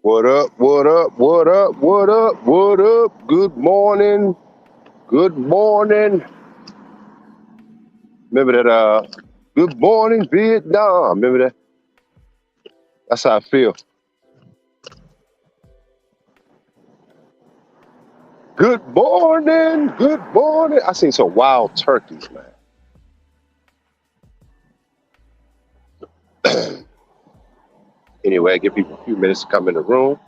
What up? What up? What up? What up? What up? Good morning. Good morning. Remember that? Good morning, Vietnam. Remember that? That's how I feel. Good morning. Good morning. I seen some wild turkeys, man. Anyway, I give people a few minutes to come in the room.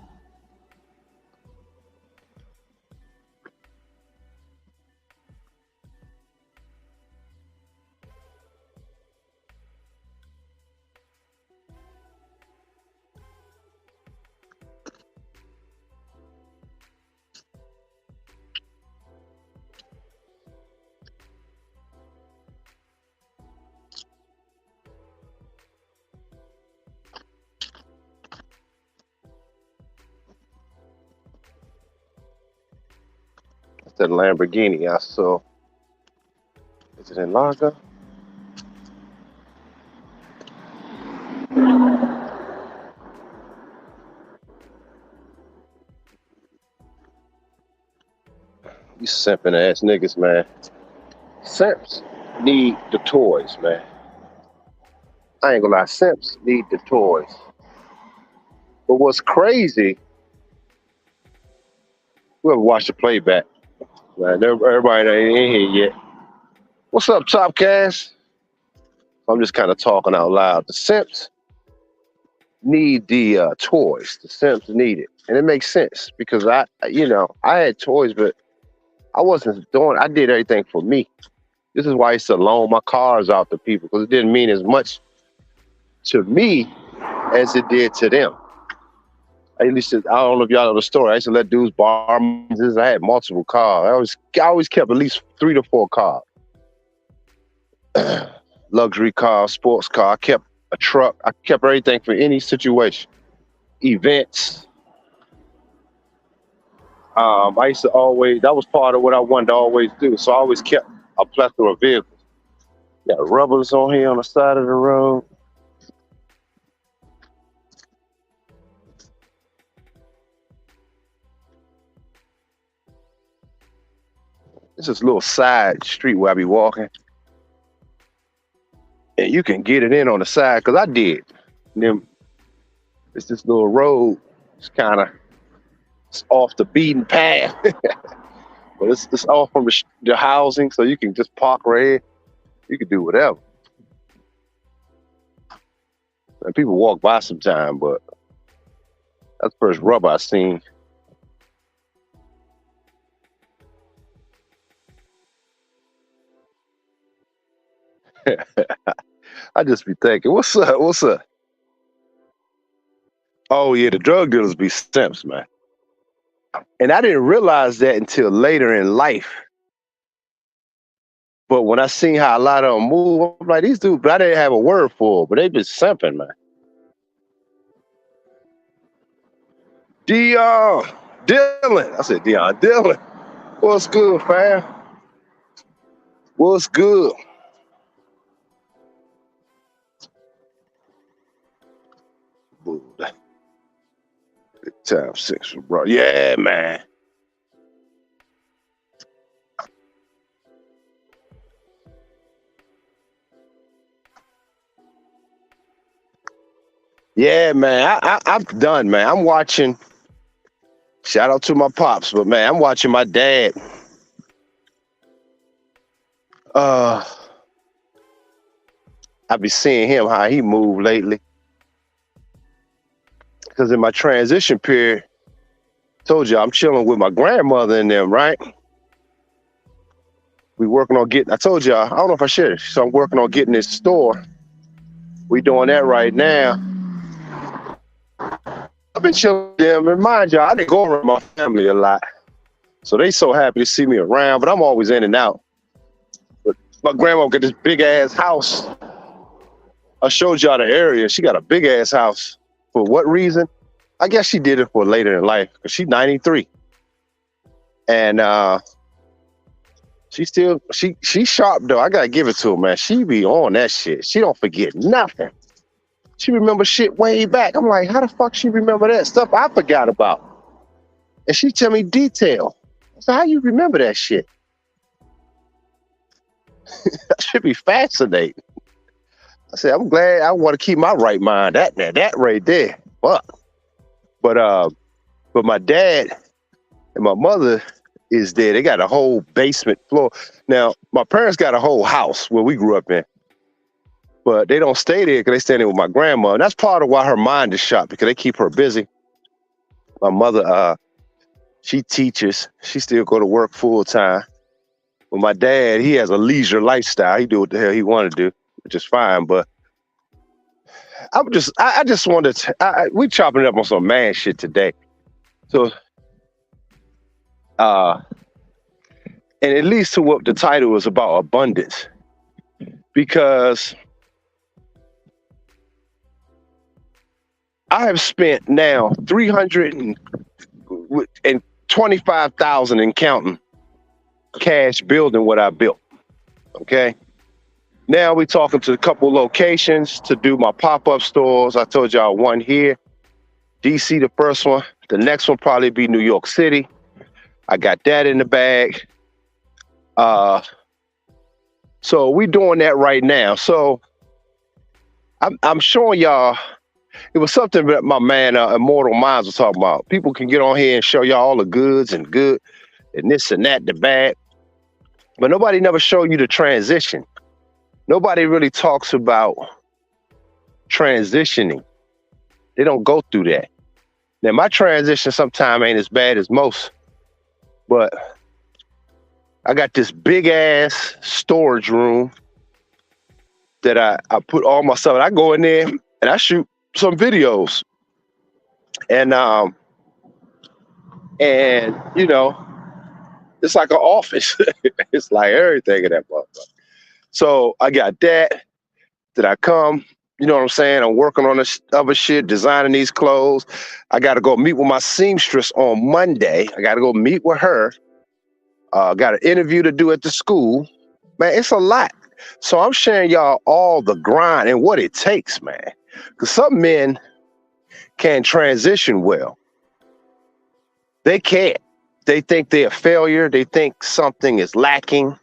That's that Lamborghini I saw. Is it in Largo? You simping ass niggas, man. Simps need the toys, man. I ain't gonna lie, simps need the toys. But what's crazy, whoever watched the playback, man, everybody ain't in here yet. What's up, Top Cast? I'm just kind of talking out loud. The simps need the toys. The simps need it. And it makes sense because I had toys, but I did everything for me. This is why I used to loan my cars out to people because it didn't mean as much to me as it did to them. I don't know if y'all know the story. I used to let dudes borrow this. I had multiple cars. I always kept at least 3 to 4 cars. Luxury car, sports car. I kept a truck. I kept everything for any situation. Events. I used to that was part of what I wanted to always do. So I always kept a plethora of vehicles. Got rubbers on here on the side of the road. This is a little side street where I be walking. And you can get it in on the side, because I did. And then it's this little road. It's kind of off the beaten path. But it's off from the housing, so you can just park right here. You can do whatever. And people walk by sometime, but that's the first rubber I seen. I just be thinking, what's up? What's up? Oh yeah, the drug dealers be simps, man. And I didn't realize that until later in life. But when I seen how a lot of them move, I'm like, these dudes, but I didn't have a word for it, but they been simping, man. Dion Dylan. I said Dion Dylan. What's good, fam? What's good? Big time 6, bro. Yeah, man. Yeah, man. I'm done, man. I'm watching. Shout out to my pops, but man, I'm watching my dad. I be seeing him how he moved lately. Because in my transition period, told you I'm chilling with my grandmother and them, right? We working on getting. I told you I don't know if I shared it. So I'm working on getting this store. We doing that right now. I've been chilling with them, and mind you, I didn't go around my family a lot, so they so happy to see me around. But I'm always in and out. But my grandma got this big ass house. I showed y'all the area. She got a big ass house. For what reason? I guess she did it for later in life because she's 93, and she's sharp though. I gotta give it to her, man. She be on that shit. She don't forget nothing. She remembers shit way back. I'm like, how the fuck she remember that stuff I forgot about? And she tell me detail. I said, how you remember that shit? That should be fascinating. I said, I'm glad I want to keep my right mind. That right there. Fuck. But my dad and my mother is there. They got a whole basement floor. Now, my parents got a whole house where we grew up in. But they don't stay there because they stay there with my grandma. And that's part of why her mind is shot, because they keep her busy. My mother, she teaches. She still go to work full time. But my dad, he has a leisure lifestyle. He do what the hell he want to do, which is fine. But I just wanted to, we chopping it up on some man shit today. So, and it leads to what the title is about, abundance. Because I have spent now $325,000 and counting cash building what I built. Okay. Now we're talking to a couple locations to do my pop-up stores. I told y'all one here, DC, the first one. The next one probably be New York City. I got that in the bag. So we doing that right now. So I'm showing y'all. It was something that my man Immortal Minds was talking about. People can get on here and show y'all all the goods and good and this and that, the bad. But nobody never show you the transition. Nobody really talks about transitioning. They don't go through that. Now, my transition sometimes ain't as bad as most, but I got this big ass storage room that I put all my stuff. I go in there and I shoot some videos, and you know, it's like an office. It's like everything in that motherfucker. So I got that. Did I come? You know what I'm saying? I'm working on this other shit, designing these clothes. I got to go meet with my seamstress on Monday. I got to go meet with her. Got an interview to do at the school. Man, it's a lot. So I'm sharing y'all all the grind and what it takes, man. Because some men can't transition well. They can't. They think they're a failure. They think something is lacking.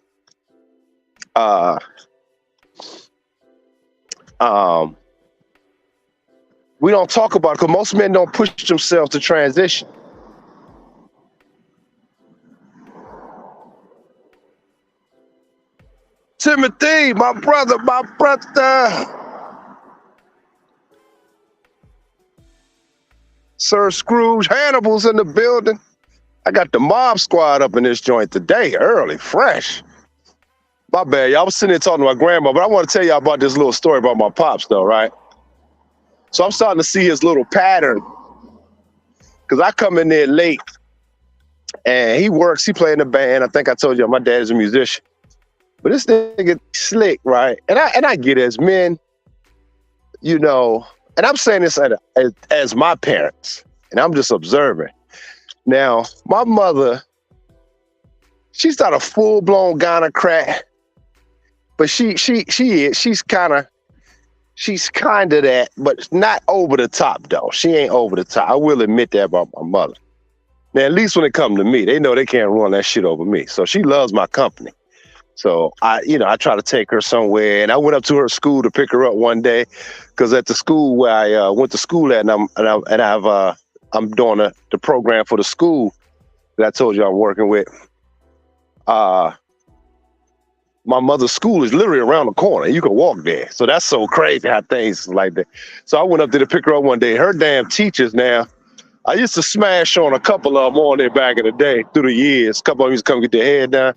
We don't talk about it because most men don't push themselves to transition. Timothy, my brother. Sir Scrooge Hannibal's in the building. I got the mob squad up in this joint today, early, fresh. My bad, y'all. I was sitting there talking to my grandma, but I want to tell y'all about this little story about my pops, though, right? So I'm starting to see his little pattern, because I come in there late, and he works. He play in the band. I think I told you my dad is a musician, but this nigga slick, right? And I get it, as men, you know. And I'm saying this as my parents, and I'm just observing. Now, my mother, she's not a full-blown gynocrat, but she's kind of that, but not over the top, though. She ain't over the top. I will admit that about my mother. Now, at least when it comes to me, they know they can't run that shit over me. So she loves my company. So I try to take her somewhere, and I went up to her school to pick her up one day, because at the school where I went to school at, I'm doing the program for the school that I told you I'm working with. My mother's school is literally around the corner. You can walk there. So that's so crazy how things like that. So I went up there to pick her up one day. Her damn teachers now, I used to smash on a couple of them on there back in the day through the years. A couple of them used to come get their head done.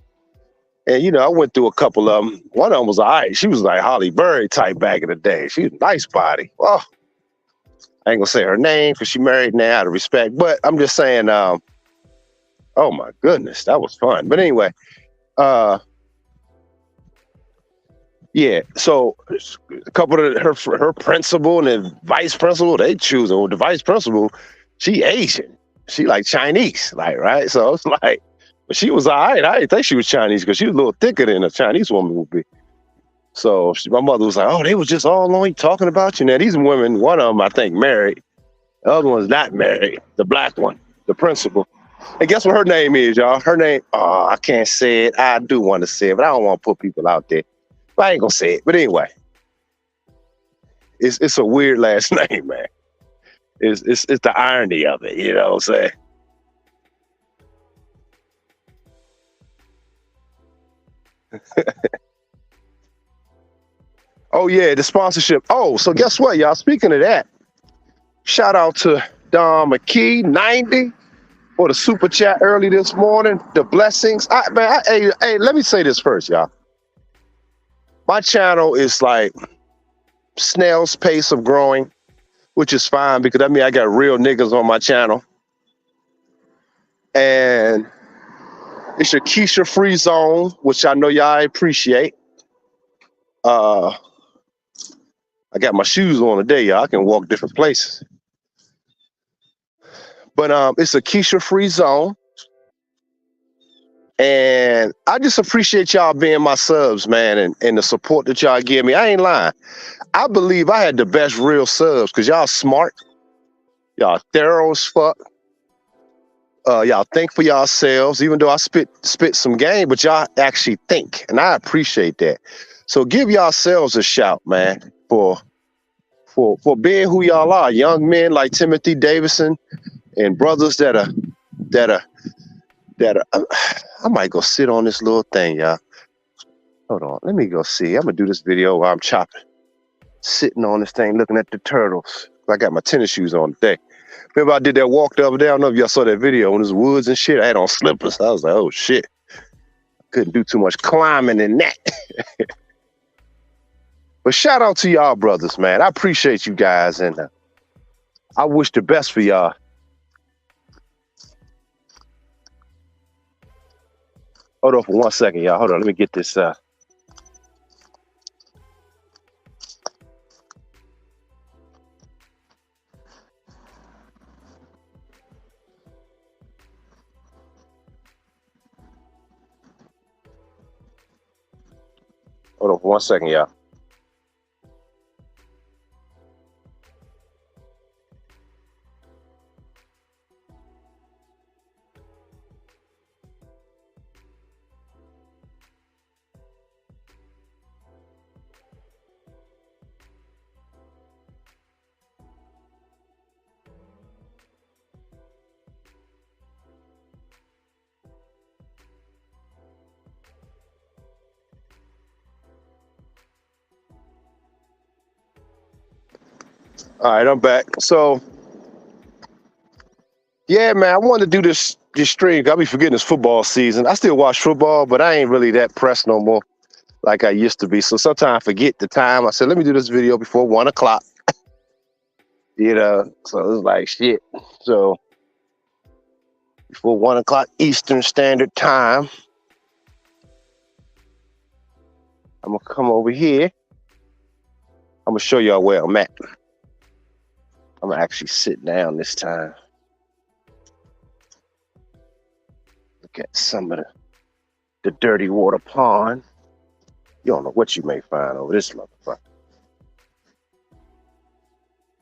And, you know, I went through a couple of them. One of them was all right. She was like Holly Berry type back in the day. She was a nice body. Oh, I ain't gonna say her name because she married now, out of respect. But I'm just saying, oh my goodness, that was fun. But anyway, yeah. So a couple of her principal and the vice principal, they choose. The vice principal, she Asian. She like Chinese, like, right? So it's like, but she was all right. I didn't think she was Chinese because she was a little thicker than a Chinese woman would be. So my mother was like, "Oh, they was just all on you talking about you." Now these women, one of them I think married, the other one's not married. The black one, the principal. And guess what her name is, y'all? Her name, oh, I can't say it. I do want to say it, but I don't want to put people out there. But I ain't gonna say it. But anyway, it's a weird last name, man. It's the irony of it, you know what I'm saying? Oh yeah, the sponsorship. Oh, so guess what, y'all? Speaking of that, shout out to Don McKee 90 for the super chat early this morning. The blessings. Hey, let me say this first, y'all. My channel is like snail's pace of growing, which is fine because I mean I got real niggas on my channel. And it's your Keisha free zone, which I know y'all appreciate. I got my shoes on today, y'all. I can walk different places. But it's a Keisha free zone. And I just appreciate y'all being my subs, man, and the support that y'all give me. I ain't lying. I believe I had the best real subs because y'all smart. Y'all thorough as fuck. Y'all think for yourselves, even though I spit some game, but y'all actually think. And I appreciate that. So give yourselves a shout, man, for being who y'all are. Young men like Timothy Davidson and brothers that are I might go sit on this little thing, y'all. Hold on. Let me go see. I'm gonna do this video while I'm chopping. Sitting on this thing looking at the turtles. I got my tennis shoes on today. Remember I did that walk the other day? I don't know if y'all saw that video when it was woods and shit. I had on slippers. I was like, oh shit. Couldn't do too much climbing in that. But shout out to y'all brothers, man. I appreciate you guys and I wish the best for y'all. Hold on for 1 second, y'all. Hold on. Let me get this. Hold on for 1 second, y'all. All right, I'm back. So, yeah, man, I wanted to do this stream. I'll be forgetting it's football season. I still watch football, but I ain't really that pressed no more like I used to be. So sometimes I forget the time. I said, let me do this video before 1 o'clock. You know, so it was like shit. So before 1 o'clock Eastern Standard Time, I'm gonna come over here. I'm gonna show y'all where I'm at. I'm gonna actually sit down this time. Look at some of the dirty water pond. You don't know what you may find over this motherfucker.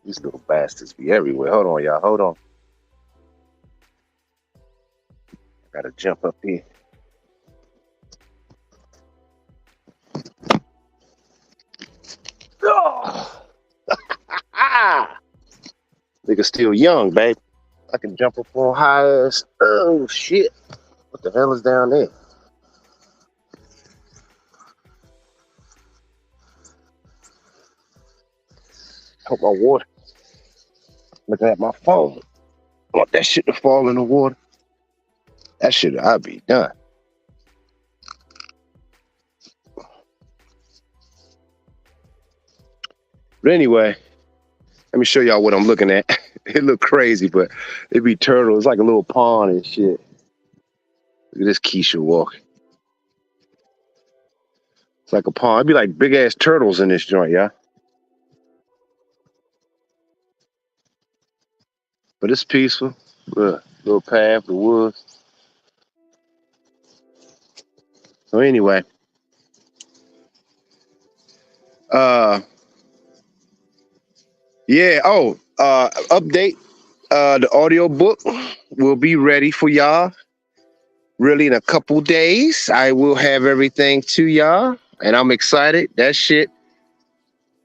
These little bastards be everywhere. Hold on, y'all. Hold on. I gotta jump up here. Oh. Nigga still young, babe. I can jump up on high ass. Oh shit. What the hell is down there? Hope my water. Looking at my phone. I want that shit to fall in the water. That shit, I'll be done. But anyway, let me show y'all what I'm looking at. It look crazy, but it be turtles. It's like a little pond and shit. Look at this Keisha walking. It's like a pond. It'd be like big ass turtles in this joint, yeah. But it's peaceful. Little path, the woods. So anyway, Uh, yeah. Oh, update. The audio book will be ready for y'all. Really, in a couple days, I will have everything to y'all, and I'm excited. That shit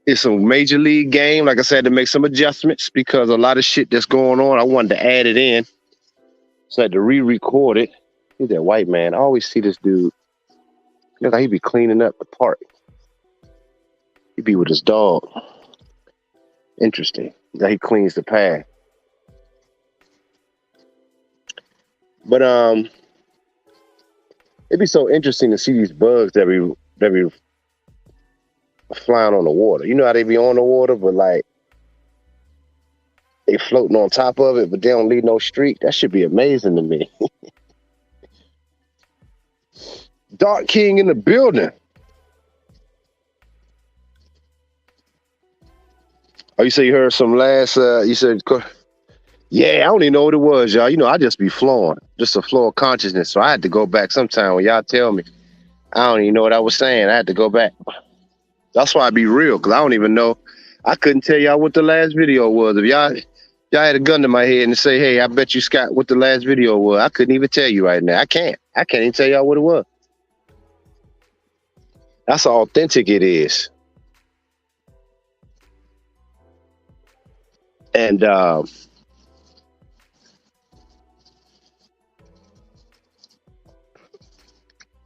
is a major league game. Like I said, to make some adjustments because a lot of shit that's going on, I wanted to add it in, so I had to re-record it. Who's that white man? I always see this dude. Look like he be cleaning up the park. He be with his dog. Interesting. That he cleans the path. But it'd be so interesting to see these bugs that be flying on the water. You know how they be on the water, but like they floating on top of it, but they don't leave no streak. That should be amazing to me. Dark King in the building. Oh, you said you heard some last? You said, yeah, I don't even know what it was, y'all. You know, I just be flowing, just a flow of consciousness. So I had to go back sometime when y'all tell me. I don't even know what I was saying. I had to go back. That's why I be real, because I don't even know. I couldn't tell y'all what the last video was. If y'all had a gun to my head and say, hey, I bet you, Scott, what the last video was, I couldn't even tell you right now. I can't even tell y'all what it was. That's how authentic it is. And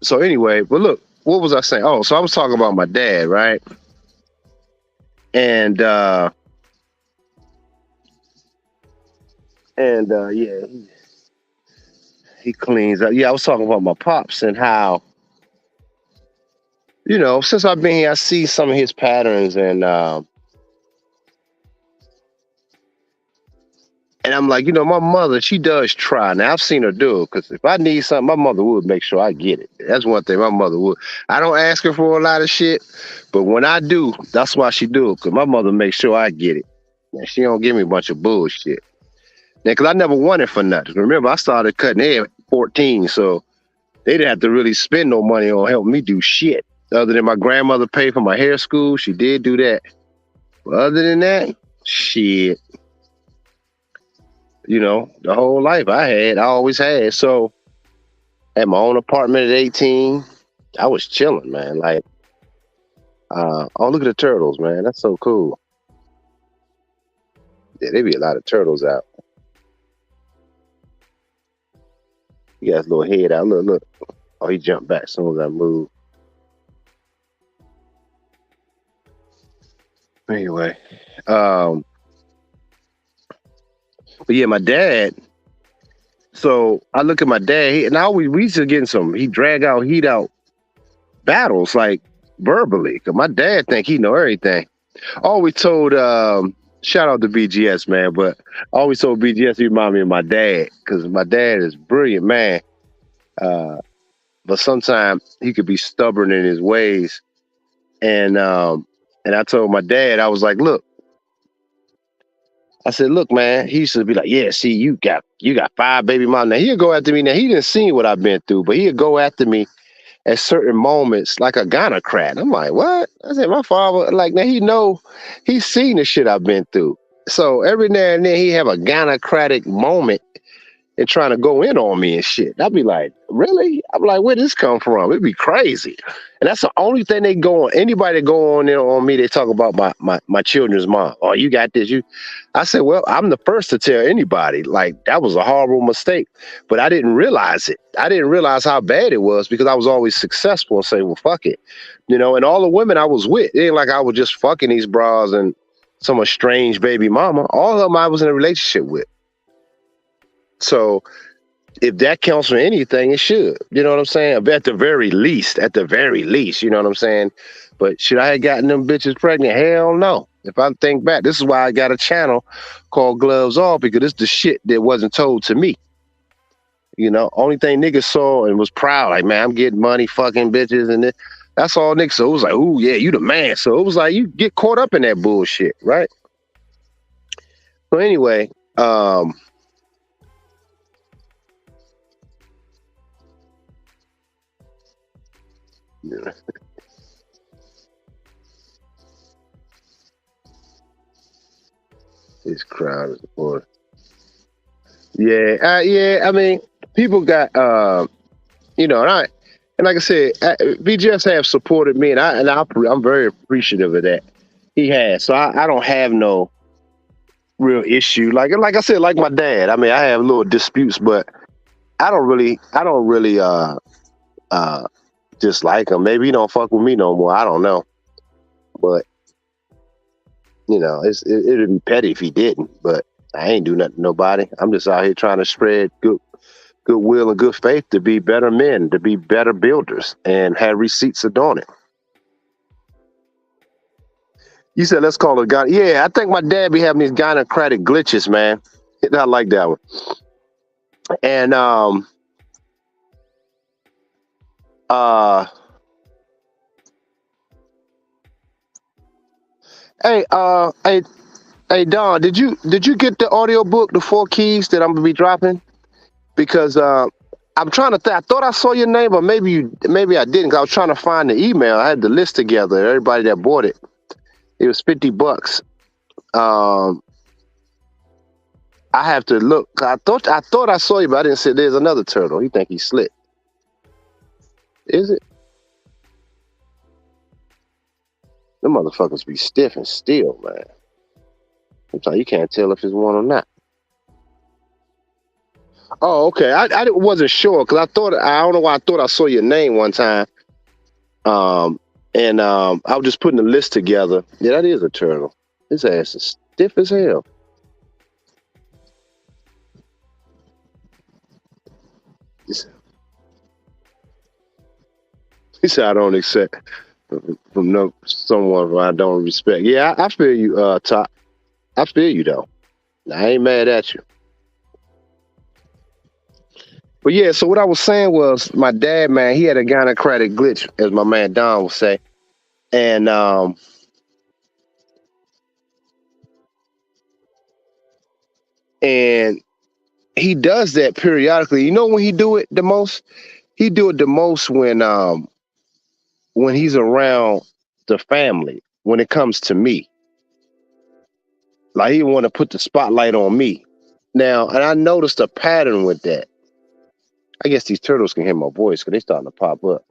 so anyway, but look, what was I saying? Oh, so I was talking about my dad, right? And yeah, he cleans up. Yeah, I was talking about my pops and how, you know, since I've been here, I see some of his patterns, and I'm like, you know, my mother, she does try. Now I've seen her do it, because if I need something, my mother would make sure I get it. That's one thing my mother would. I don't ask her for a lot of shit, but when I do, that's why she do it, because my mother makes sure I get it. And she don't give me a bunch of bullshit. Now, because I never wanted for nothing. Remember, I started cutting hair at 14, so they didn't have to really spend no money on helping me do shit. Other than my grandmother paid for my hair school, she did do that. But other than that, shit. You know, the whole life I always had. So, at my own apartment at 18, I was chilling, man. Like, oh, look at the turtles, man. That's so cool. Yeah, there be a lot of turtles out. He got his little head out. Look. Oh, he jumped back as soon as I moved. Anyway, but yeah, my dad. So I look at my dad, and we used to get he drag out, heat out battles like verbally. Cause my dad think he know everything. Always told, shout out to BGS, man, but I always told BGS he remind me of my dad, because my dad is a brilliant man. But sometimes he could be stubborn in his ways. And I told my dad, I was like, look, I said, look, man, he used to be like, yeah, see, you got 5 baby moms. Now he'll go after me. Now he didn't see what I've been through, but he'll go after me at certain moments like a gynocrat. I'm like, what? I said, my father, like, now he's seen the shit I've been through. So every now and then he have a gynocratic moment and trying to go in on me and shit. I'd be like, really? I'm like, where this come from? It'd be crazy. And that's the only thing they go on. Anybody that go on in on me, they talk about my children's mom. Oh, you got this. I said, well, I'm the first to tell anybody, like, that was a horrible mistake. But I didn't realize it. I didn't realize how bad it was, because I was always successful and say, well, fuck it. You know, and all the women I was with, it ain't like I was just fucking these bras and some strange baby mama. All of them I was in a relationship with. So if that counts for anything, it should. You know what I'm saying? At the very least, you know what I'm saying? But should I have gotten them bitches pregnant? Hell no. If I think back, this is why I got a channel called Gloves Off, because it's the shit that wasn't told to me. You know, only thing niggas saw and was proud, like, man, I'm getting money, fucking bitches, and that's all niggas. So it was like, ooh, yeah, you the man. So it was like, you get caught up in that bullshit, right? So anyway, His crowd is important. Yeah, yeah. I mean, people got and like I said, BGS have supported me, and I'm very appreciative of that. He has, so I don't have no real issue. Like I said, like my dad. I mean, I have little disputes, but I don't really uh dislike him. Maybe he don't fuck with me no more. I don't know, but it'd be petty if he didn't. But I ain't do nothing to nobody. I'm just out here trying to spread goodwill and good faith to be better men, to be better builders, and have receipts adorn it. You said let's call it God. Yeah, I think my dad be having these gynocratic glitches, man. I like that one. And uh hey Don, did you get the audio book, The Four Keys that I'm gonna be dropping? Because I'm trying to think. I thought I saw your name, but maybe I didn't. 'Cause I was trying to find the email. I had the list together. Everybody that bought it. It was $50. Um, I have to look. I thought I saw you, but I didn't see. There's another turtle. He think he's slick. Is it? Them motherfuckers be stiff and still, man. Sometimes you can't tell if it's one or not. Oh, okay. I wasn't sure because I don't know why I thought I saw your name one time. And I was just putting the list together. Yeah, that is a turtle. His ass is stiff as hell. He said I don't accept from someone who I don't respect. Yeah, I feel you, Top. I feel you though. I ain't mad at you. But yeah, so what I was saying was my dad, man, he had a gynocratic glitch, as my man Don would say. And and he does that periodically. You know when he do it the most? He do it the most when he's around the family, when it comes to me. Like he want to put the spotlight on me. Now, and I noticed a pattern with that. I guess these turtles can hear my voice because they starting to pop up.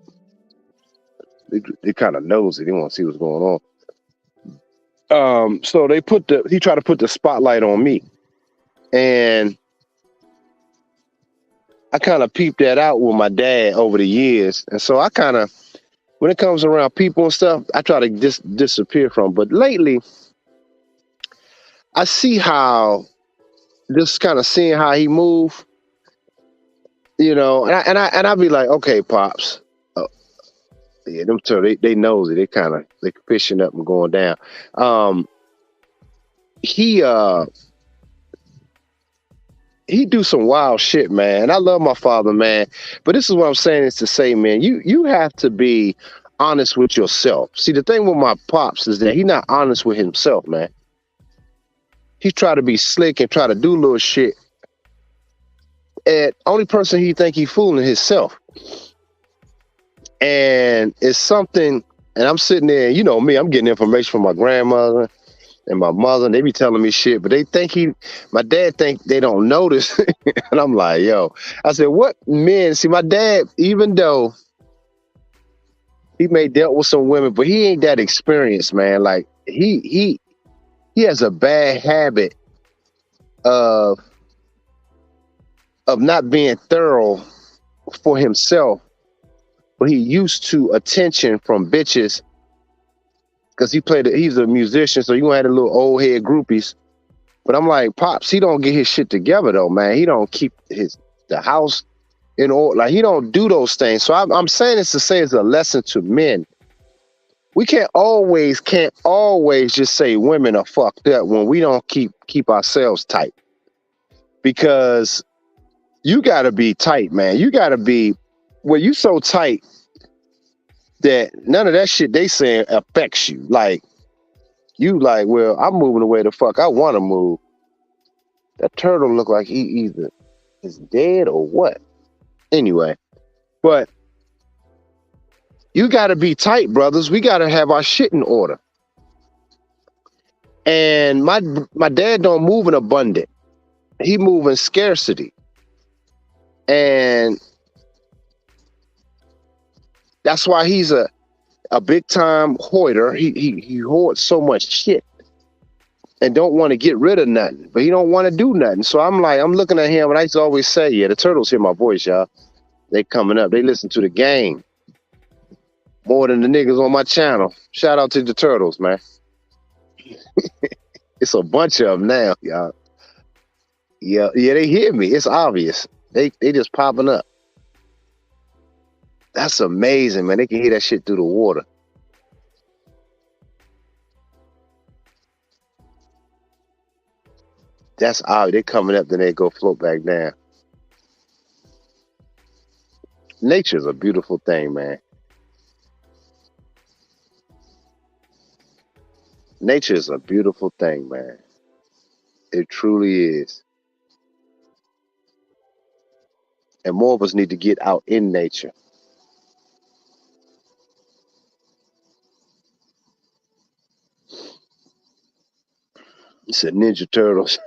They kind of nosy. They want to see what's going on. So he tried to put the spotlight on me, and I kind of peeped that out with my dad over the years, and so I kind of, when it comes around people and stuff, I try to disappear from. But lately, I see how, just kind of seeing how he move, and I be like, okay, pops. Yeah, them turtles, they nosy. They fishing up and going down. He do some wild shit, man. I love my father, man. But this is what I'm saying is to say, man, you have to be honest with yourself. See, the thing with my pops is that he's not honest with himself, man. He try to be slick and try to do little shit. And only person he think he fooling himself. And it's something, and I'm sitting there, you know me, I'm getting information from my grandmother and my mother, and they be telling me shit, but they think my dad think they don't notice. And I'm like, yo, I said, what men, see my dad, even though he may dealt with some women, but he ain't that experienced, man. Like he has a bad habit of not being thorough for himself, but he used to attention from bitches because he's a musician, so you gonna have the little old head groupies. But I'm like, pops, he don't get his shit together though, man. He don't keep the house in order. Like he don't do those things. So I'm saying this to say it's a lesson to men. We can't always just say women are fucked up when we don't keep ourselves tight. Because you gotta be tight, man. You gotta be you so tight that none of that shit they saying affects you. Like you like, well, I'm moving the way the fuck I want to move. That turtle look like he either is dead or what. Anyway, but you got to be tight, brothers. We got to have our shit in order. And my dad don't move in abundant. He move in scarcity. And that's why he's a big time hoarder. He hoards so much shit and don't want to get rid of nothing, but he don't want to do nothing. So I'm looking at him, and I used to always say, yeah, the turtles hear my voice, y'all. They coming up. They listen to the game more than the niggas on my channel. Shout out to the turtles, man. It's a bunch of them now, y'all. Yeah, they hear me. It's obvious. They just popping up. That's amazing, man. They can hear that shit through the water. That's obvious. They coming up, then they go float back down. Nature's a beautiful thing, man. Nature is a beautiful thing, man. It truly is. And more of us need to get out in nature. You said Ninja Turtles.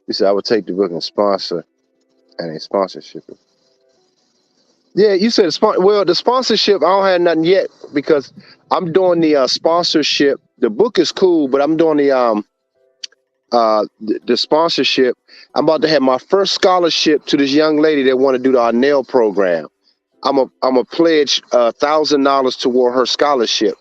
You said I would take the book and sponsor and a sponsorship. Yeah, you said the sponsorship. I don't have nothing yet because I'm doing the sponsorship. The book is cool, but I'm doing the sponsorship. I'm about to have my first scholarship to this young lady that want to do our nail program. I'm a pledge $1,000 toward her scholarship.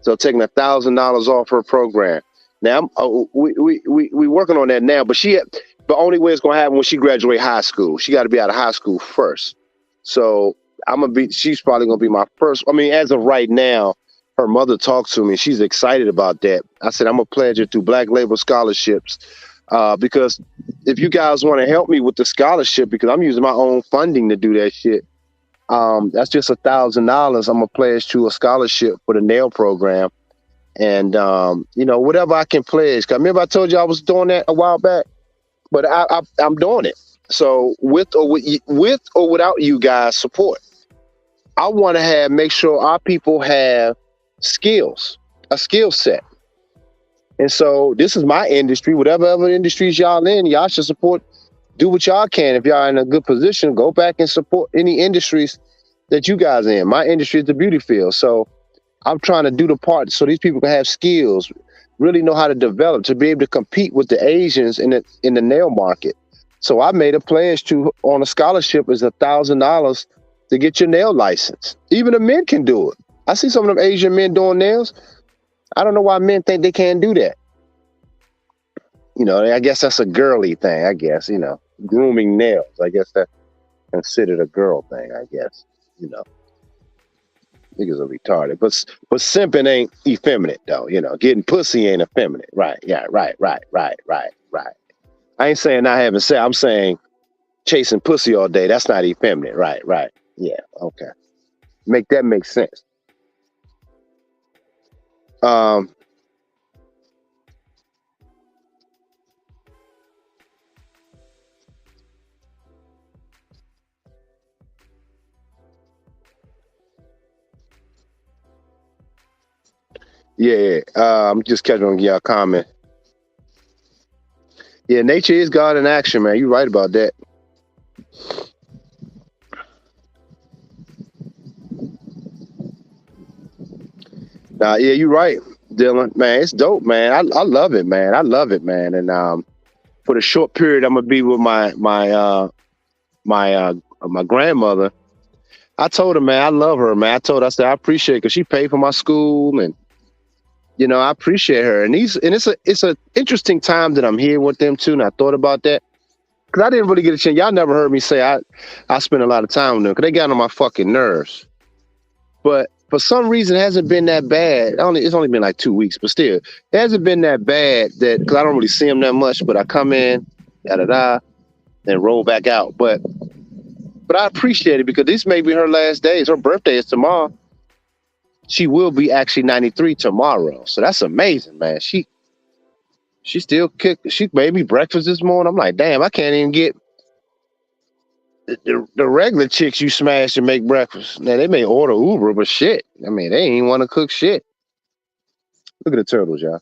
So taking $1,000 off her program. Now we working on that now, but the only way it's gonna happen when she graduate high school. She got to be out of high school first. So she's probably gonna be my first. I mean, as of right now, her mother talked to me. She's excited about that. I said I'm gonna pledge her through Black Label Scholarships because if you guys want to help me with the scholarship, because I'm using my own funding to do that shit. That's just $1,000. I'm gonna pledge to a scholarship for the nail program, and whatever I can pledge. Cause remember I told you I was doing that a while back, but I'm doing it. So with or without you guys' support, I want to make sure our people have skills, a skill set. And so this is my industry. Whatever other industries y'all in, y'all should support. Do what y'all can. If y'all in a good position, go back and support any industries that you guys are in. My industry is the beauty field. So I'm trying to do the part so these people can have skills, really know how to develop, to be able to compete with the Asians in the nail market. So I made a pledge on a scholarship is $1,000 to get your nail license. Even the men can do it. I see some of them Asian men doing nails. I don't know why men think they can't do that. I guess that's a girly thing, I guess, grooming nails. I guess that's considered a girl thing, I guess, Niggas are retarded. But simping ain't effeminate, though, Getting pussy ain't effeminate. Right, yeah, right. I ain't saying not having sex. I'm saying chasing pussy all day. That's not effeminate. Right. Yeah, okay. Make sense. Yeah. I'm just catching on y'all comment. Yeah, nature is God in action, man. You're right about that. Yeah, you're right, Dylan. Man, it's dope, man. I love it, man. I love it, man. And for the short period I'm gonna be with my grandmother, I told her, man, I love her, man. I said I appreciate it because she paid for my school, and I appreciate her. And it's a interesting time that I'm here with them too. And I thought about that because I didn't really get a chance. Y'all never heard me say I spent a lot of time with them because they got on my fucking nerves. But for some reason, it hasn't been that bad. It's only been like 2 weeks, but still, it hasn't been that bad because I don't really see them that much. But I come in, then roll back out. But I appreciate it because this may be her last days. Her birthday is tomorrow. She will be actually 93 tomorrow. So that's amazing, man. She still kicked. She made me breakfast this morning. I'm like, damn, I can't even get. the regular chicks you smash and make breakfast. Now they may order Uber, but shit. I mean, they ain't want to cook shit. Look at the turtles, y'all.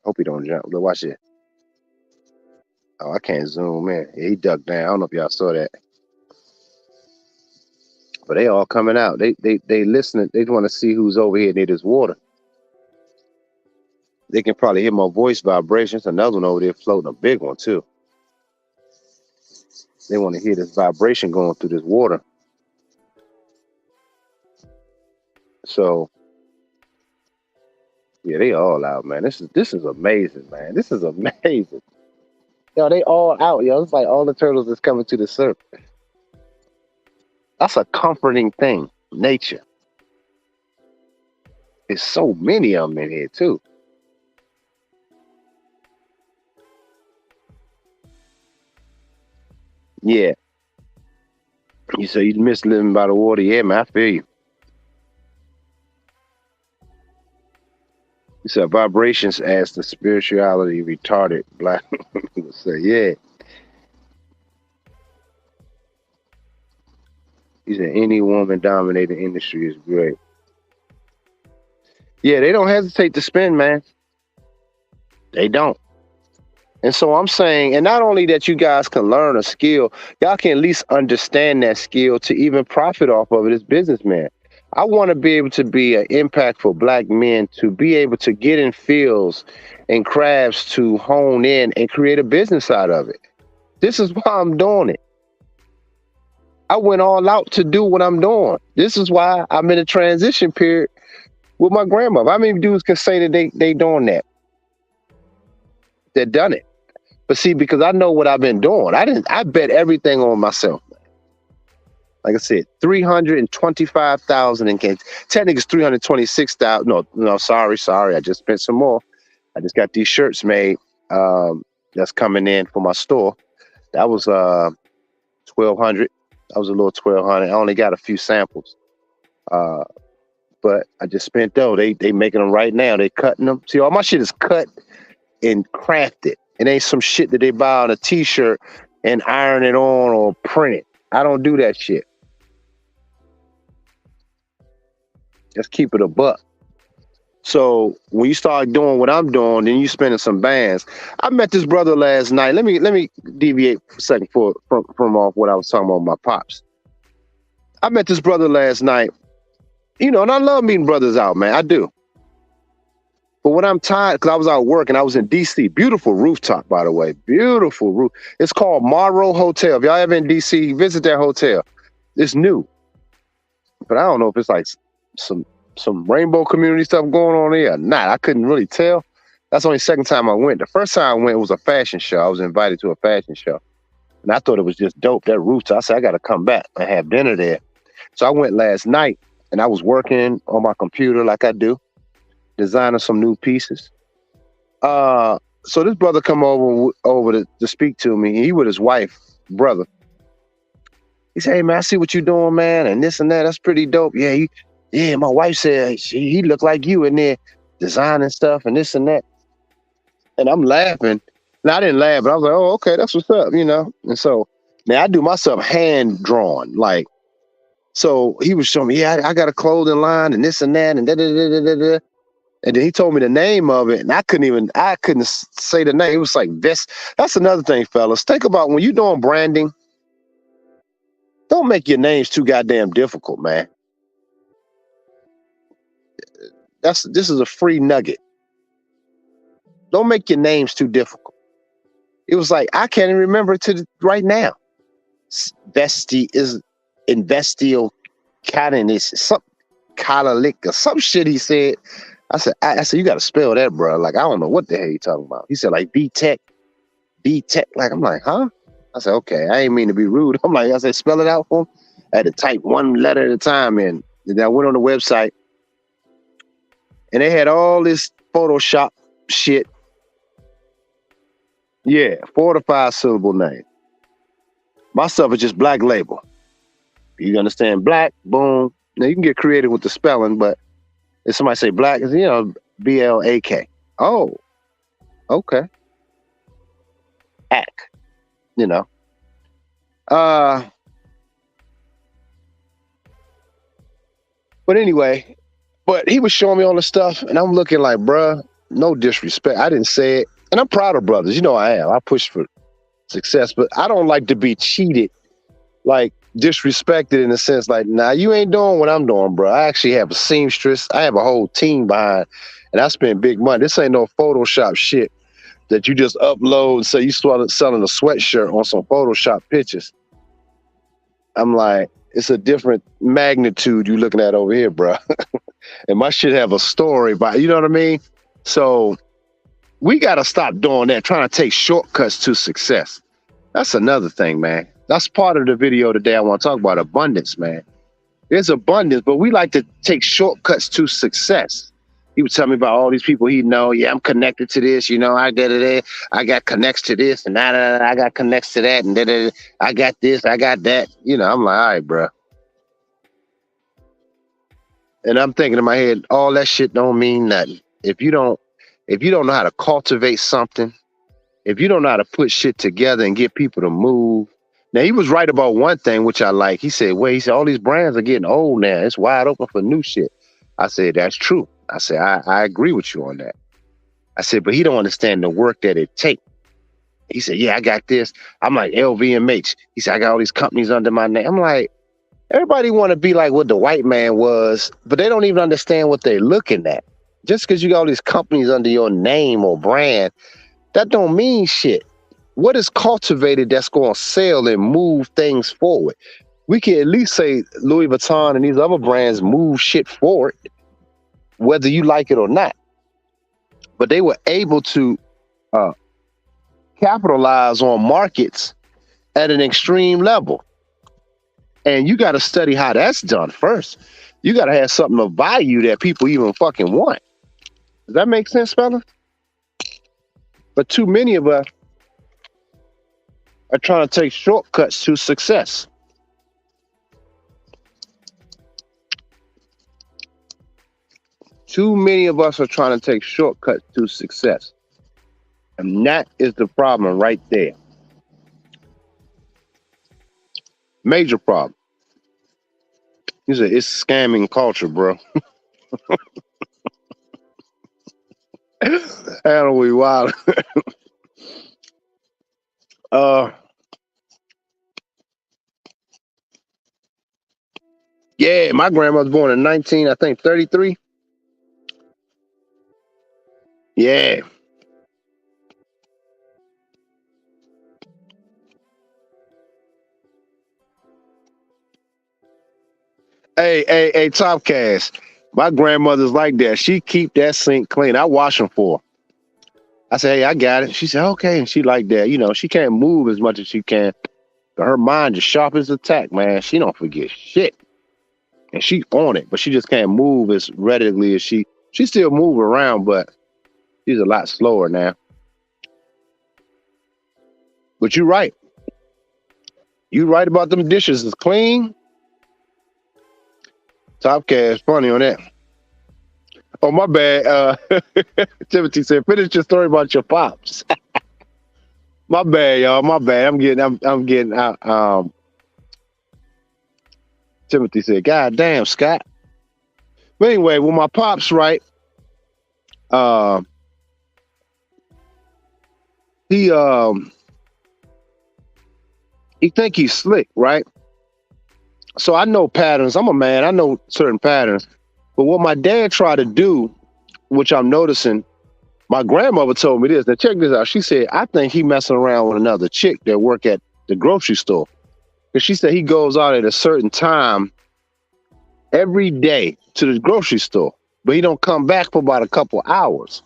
Hope he don't jump. Look, watch it. Oh, I can't zoom in. Yeah, he ducked down. I don't know if y'all saw that. But they all coming out. They listening. They want to see who's over here near this water. They can probably hear my voice vibrations. Another one over there floating, a big one too. They want to hear this vibration going through this water. So yeah, they all out, man. This is amazing, man. This is amazing. Yo, they all out, yo. It's like all the turtles is coming to the surface. That's a comforting thing. Nature. There's so many of them in here too. Yeah. You say you miss living by the water. Yeah, man, I feel you. You said vibrations as the spirituality retarded black people say, yeah. He said any woman dominated industry is great. Yeah, they don't hesitate to spend, man. They don't. And so I'm saying, and not only that you guys can learn a skill, y'all can at least understand that skill to even profit off of it as businessmen. I want to be able to be an impact for black men to be able to get in fields and crafts to hone in and create a business out of it. This is why I'm doing it. I went all out to do what I'm doing. This is why I'm in a transition period with my grandmother. How many dudes can say that they doing that? They done it. But see, because I know what I've been doing, I bet everything on myself. Like I said, 325,000 in cash. Technically, it's 326,000. No, sorry. I just spent some more. I just got these shirts made. That's coming in for my store. That was 1,200. That was a little 1,200. I only got a few samples. But I just spent though. They making them right now. They cutting them. See, all my shit is cut and crafted. It ain't some shit that they buy on a t-shirt and iron it on or print it. I don't do that shit. Let's keep it a buck. So when you start doing what I'm doing, then you spending some bands. I met this brother last night. Let me deviate for a second from off what I was talking about with my pops. I met this brother last night. You know, and I love meeting brothers out, man. I do. But when I'm tired, because I was out working, I was in DC. Beautiful rooftop, by the way. Beautiful roof. It's called Morrow Hotel. If y'all ever in DC, visit that hotel. It's new. But I don't know if it's like some rainbow community stuff going on there or not. I couldn't really tell. That's the only second time I went. The first time I went was a fashion show. I was invited to a fashion show. And I thought it was just dope, that rooftop. I said, I got to come back and have dinner there. So I went last night and I was working on my computer like I do, designing some new pieces. So this brother come over to speak to me. He with his wife, brother. He said, hey, man, I see what you're doing, man, and this and that. That's pretty dope. Yeah, my wife said he looked like you in there designing stuff and this and that. And I'm laughing. Now, I didn't laugh, but I was like, oh, okay, that's what's up, you know? And so now I do myself hand drawn. Like, so he was showing me, yeah, I got a clothing line and this and that and da-da-da-da-da-da. And then he told me the name of it, and I couldn't say the name. It was like this. That's another thing, fellas. Think about when you're doing branding, don't make your names too goddamn difficult, man. This is a free nugget. Don't make your names too difficult. It was like, I can't even remember it to right now. Vesti is Investio Cannon is some Kalalik or some shit he said. I said, you got to spell that, bro. Like, I don't know what the hell you talking about. He said, like, B-Tech. Like, I'm like, huh? I said, okay, I ain't mean to be rude. I said, spell it out for him. I had to type one letter at a time in. And then I went on the website and they had all this Photoshop shit. Yeah, 4 to 5 syllable name. My stuff is just black label. You understand? Black, boom. Now you can get creative with the spelling, but if somebody say black, it's, you know, B-L-A-K. Oh, okay. Ack, you know. But anyway, but he was showing me all the stuff, and I'm looking like, bruh, no disrespect. I didn't say it. And I'm proud of brothers. You know I am. I push for success, but I don't like to be cheated, like disrespected in the sense like, nah, you ain't doing what I'm doing, bro. I actually have a seamstress. I have a whole team behind, and I spend big money. This ain't no Photoshop shit that you just upload and say you started selling a sweatshirt on some Photoshop pictures. I'm like, it's a different magnitude you looking at over here, bro. And my shit have a story, but you know what I mean? So we got to stop doing that, trying to take shortcuts to success. That's another thing, man. That's part of the video today. I want to talk about abundance, man. There's abundance, but we like to take shortcuts to success. He was telling me about all these people he know. Yeah, I'm connected to this. You know, I did it. I got connects to this, and I got connects to that, and I got this, I got that. You know, I'm like, all right, bro. And I'm thinking in my head, all that shit don't mean nothing. If you don't know how to cultivate something, if you don't know how to put shit together and get people to move. Now, he was right about one thing, which I like. He said, all these brands are getting old now. It's wide open for new shit. I said, that's true. I said, I agree with you on that. I said, but he don't understand the work that it takes. He said, yeah, I got this. I'm like LVMH. He said, I got all these companies under my name. I'm like, everybody want to be like what the white man was, but they don't even understand what they're looking at. Just because you got all these companies under your name or brand, that don't mean shit. What is cultivated that's going to sell and move things forward? We can at least say Louis Vuitton and these other brands move shit forward, whether you like it or not. But they were able to capitalize on markets at an extreme level. And you got to study how that's done first. You got to have something of value that people even fucking want. Does that make sense, fella? But too many of us are trying to take shortcuts to success. Too many of us are trying to take shortcuts to success. And that is the problem right there. Major problem. He said, it's scamming culture, bro. How we wild. Yeah, my grandma was born in 33. Yeah. Hey, Topcast. My grandmother's like that. She keep that sink clean. I wash them for her. I say, hey, I got it. She said, okay. And she like that. You know, she can't move as much as she can. But her mind is sharp as a tack, man. She don't forget shit. And she on it, but she just can't move as readily as she still move around, but she's a lot slower now. But you're right. You right about them dishes is clean. Topcast funny on that. Oh, my bad. Timothy said, finish your story about your pops. My bad, y'all. My bad. I'm getting out. Timothy said, God damn, Scott. But anyway, when my pops, right, he think he's slick, right? So I know patterns. I'm a man. I know certain patterns. But what my dad tried to do, which I'm noticing, my grandmother told me this. Now check this out. She said, I think he messing around with another chick that work at the grocery store. Because she said he goes out at a certain time every day to the grocery store, but he don't come back for about a couple hours.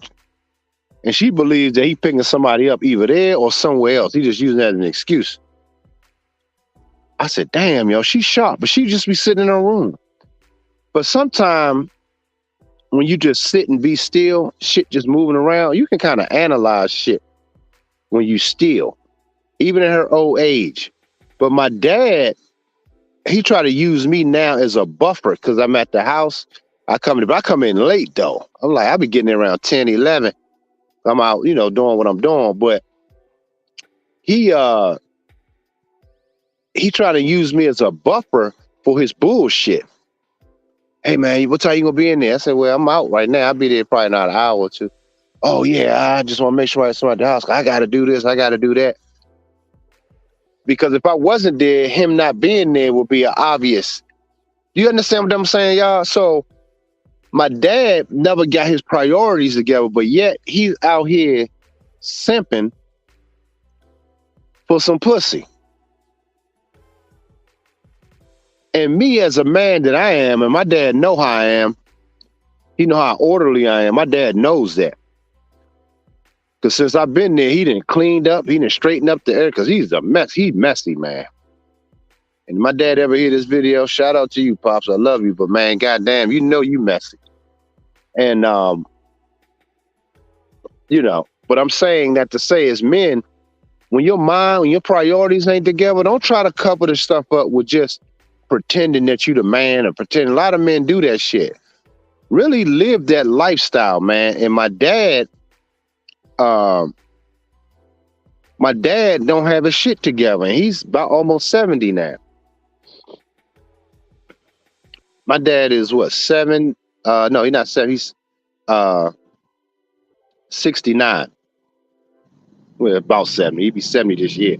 And she believes that he picking somebody up either there or somewhere else. He just using that as an excuse. I said, damn, yo, she's sharp, but she just be sitting in her room. But sometimes when you just sit and be still, shit just moving around, you can kind of analyze shit when you still, even at her old age. But my dad, he tried to use me now as a buffer because I'm at the house. I come in late though. I'm like, I'll be getting there around 10, 11. I'm out, you know, doing what I'm doing. But he tried to use me as a buffer for his bullshit. hey man, what time you gonna be in there? I said, well, I'm out right now. I'll be there probably not an hour or two. Oh yeah, I just want to make sure I somebody at the house. I gotta do this, I gotta do that. Because if I wasn't there, him not being there would be obvious. Do you understand what I'm saying, y'all? So my dad never got his priorities together, but yet he's out here simping for some pussy. And me as a man that I am, and my dad know how I am, he know how orderly I am. My dad knows that. Because since I've been there, he done cleaned up, he done straightened up the air, because he's a mess. He's messy, man. And my dad ever hear this video, shout out to you, Pops. I love you, but man, goddamn, you know you messy. And, you know, but I'm saying that to say as men, when your mind, when your priorities ain't together, don't try to cover the stuff up with just pretending that you the man or pretending. A lot of men do that shit. Really live that lifestyle, man. And my dad don't have his shit together. And he's about almost 70 now. My dad is what, 7? No, he's not 7. He's 69. Well, about 70. He'd be 70 this year.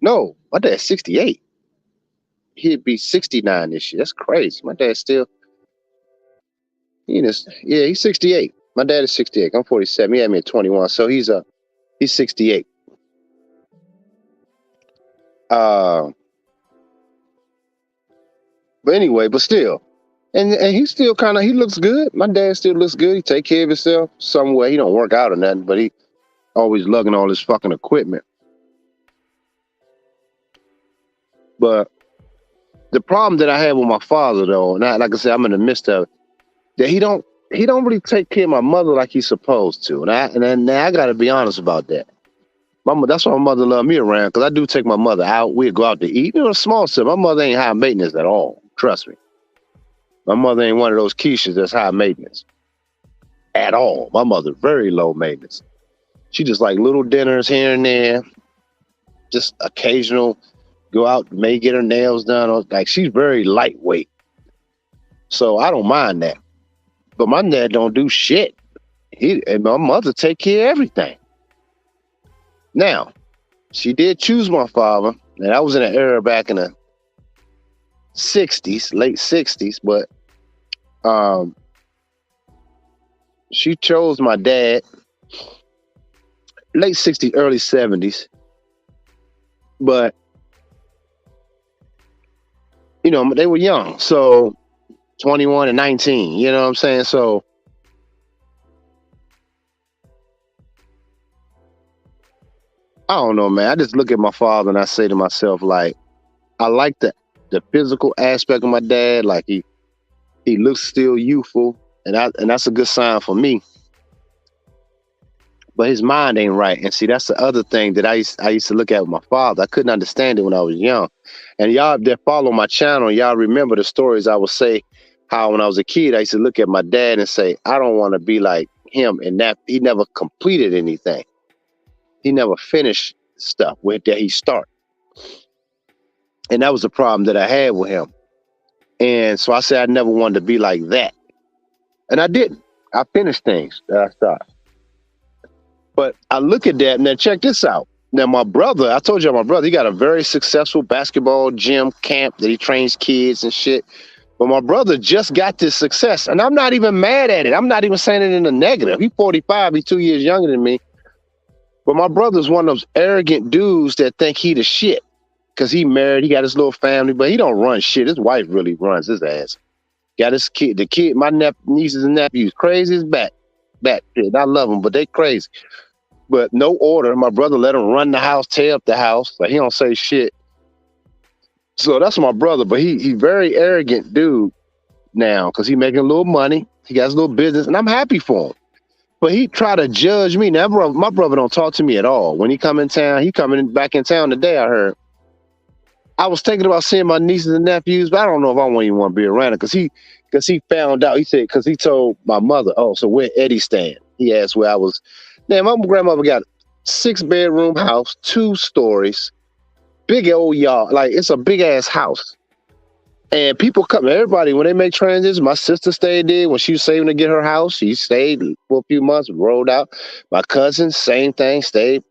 No, my dad's 68. He'd be 69 this year. That's crazy. My dad's still, he's 68. My dad is 68. I'm 47. He had me at 21. So he's 68. But anyway, but still. And he still kind of, he looks good. My dad still looks good. He take care of himself some way. He don't work out or nothing, but he always lugging all his fucking equipment. But the problem that I have with my father, though, and like I said, I'm in the midst of it, that he don't really take care of my mother like he's supposed to. And I got to be honest about that. That's why my mother loved me around, because I do take my mother out. We'd go out to eat. You know, small stuff. My mother ain't high maintenance at all. Trust me. My mother ain't one of those Keishas that's high maintenance at all. My mother very low maintenance. She just like little dinners here and there, just occasional. Go out, may get her nails done. Like, she's very lightweight. So I don't mind that. But my dad don't do shit. And my mother take care of everything. Now, she did choose my father. And I was in an era back in the 60s, late 60s. But she chose my dad late 60s, early 70s. But you know, they were young, so 21 and 19, you know what I'm saying? So I don't know, man. I just look at my father and I say to myself, like, I like the physical aspect of my dad. Like, he looks still youthful, and that's a good sign for me. But his mind ain't right. And see, that's the other thing that I used to look at with my father. I couldn't understand it when I was young. And y'all that follow my channel, y'all remember the stories I would say, how when I was a kid, I used to look at my dad and say, I don't want to be like him. And that he never completed anything. He never finished stuff that he started. And that was the problem that I had with him. And so I said I never wanted to be like that. And I didn't. I finished things that I started. But I look at that and then check this out. Now, my brother, I told you my brother, he got a very successful basketball gym camp that he trains kids and shit. But my brother just got this success. And I'm not even mad at it. I'm not even saying it in a negative. He's 45. He's 2 years younger than me. But my brother's one of those arrogant dudes that think he the shit. Because he married, he got his little family, but he don't run shit. His wife really runs his ass. Got his kid, my nieces and nephews, crazy as bat shit. I love them, but they crazy. But no order. My brother let him run the house, tear up the house. Like, he don't say shit. So that's my brother, but he very arrogant dude now, because he making a little money. He got his little business, and I'm happy for him. But he try to judge me. Now, my brother don't talk to me at all. When he come in town, he coming back in town today, I heard. I was thinking about seeing my nieces and nephews, but I don't know if I even want to be around it, because he found out. He said, because he told my mother, oh, so where Eddie stand? He asked where I was. Now, my grandmother got a 6-bedroom house, 2 stories, big old yard, like it's a big ass house. And people come, everybody, when they make transitions, my sister stayed there. When she was saving to get her house, she stayed for a few months, rolled out. My cousin, same thing, stayed.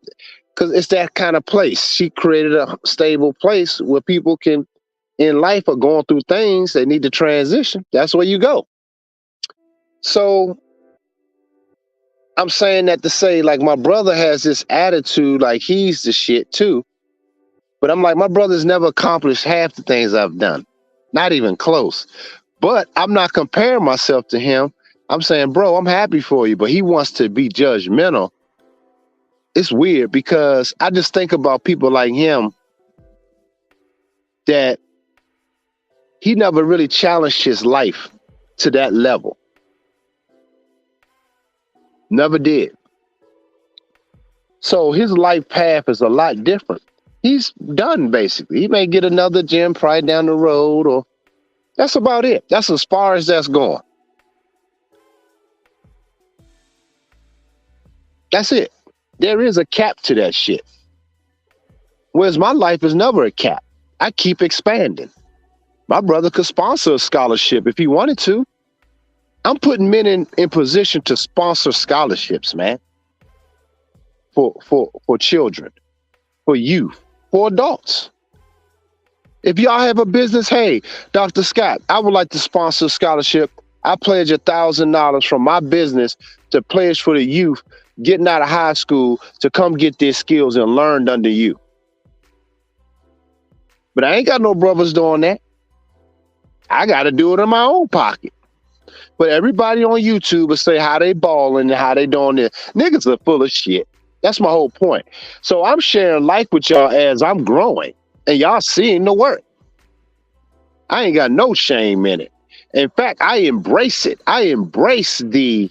Because it's that kind of place. She created a stable place where people can, in life, are going through things, they need to transition. That's where you go. So I'm saying that to say, like, my brother has this attitude, like he's the shit too. But I'm like, my brother's never accomplished half the things I've done, not even close. But I'm not comparing myself to him. I'm saying, bro, I'm happy for you, but he wants to be judgmental. It's weird because I just think about people like him that he never really challenged his life to that level. Never did. So his life path is a lot different. He's done basically. He may get another gym probably down the road, or that's about it. That's as far as that's going. That's it. There is a cap to that shit. Whereas my life is never a cap. I keep expanding. My brother could sponsor a scholarship if he wanted to. I'm putting men in position to sponsor scholarships, man. For children, for youth, for adults. If y'all have a business, hey, Dr. Scott, I would like to sponsor a scholarship. I pledge $1,000 from my business to pledge for the youth getting out of high school to come get their skills and learn under you. But I ain't got no brothers doing that. I got to do it in my own pocket. But everybody on YouTube will say how they balling and how they doing this. Niggas are full of shit. That's my whole point. So I'm sharing life with y'all as I'm growing, and y'all seeing the work. I ain't got no shame in it. In fact, I embrace it. I embrace the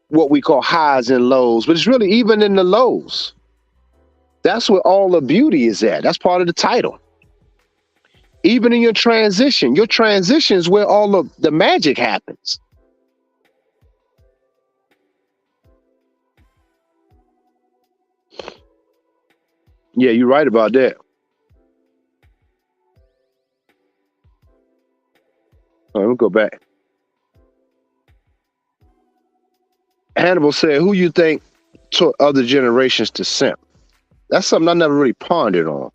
what we call highs and lows, but it's really even in the lows. That's where all the beauty is at. That's part of the title. Even in your transition is where all of the magic happens. Yeah, you're right about that. All right, we'll go back. Hannibal said, who you think taught other generations to simp? That's something I never really pondered on.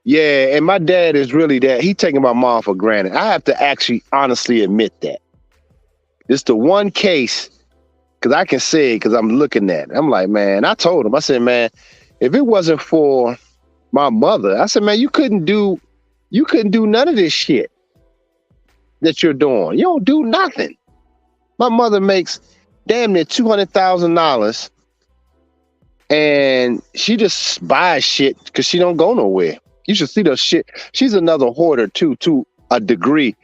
Yeah, and my dad is really that. He taking my mom for granted. I have to actually honestly admit that. It's the one case, because I can say it because I'm looking at it. I'm like, man, I told him, I said, man, if it wasn't for my mother, I said, man, you couldn't do none of this shit that you're doing. You don't do nothing. My mother makes damn near $200,000 and she just buys shit because she don't go nowhere. You should see the shit. She's another hoarder too, to a degree.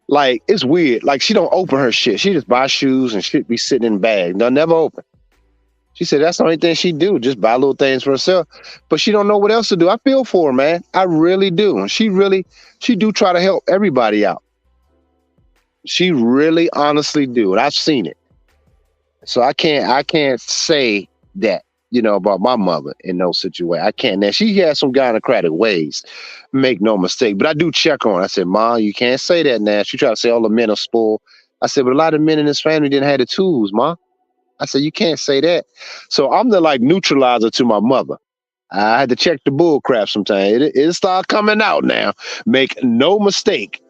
Like, it's weird. Like, she don't open her shit. She just buy shoes and shit be sitting in bags. They'll never open. She said that's the only thing she do, just buy little things for herself. But she don't know what else to do. I feel for her, man. I really do. And she do try to help everybody out. She really honestly do. And I've seen it. So I can't say that, about my mother in no situation. I can't. Now, she has some gynocratic ways, make no mistake. But I do check on her. I said, Ma, you can't say that now. She tried to say all the men are spoiled. I said, but a lot of men in this family didn't have the tools, Ma. I said, you can't say that. So I'm the neutralizer to my mother. I had to check the bull crap sometimes. It start coming out now. Make no mistake.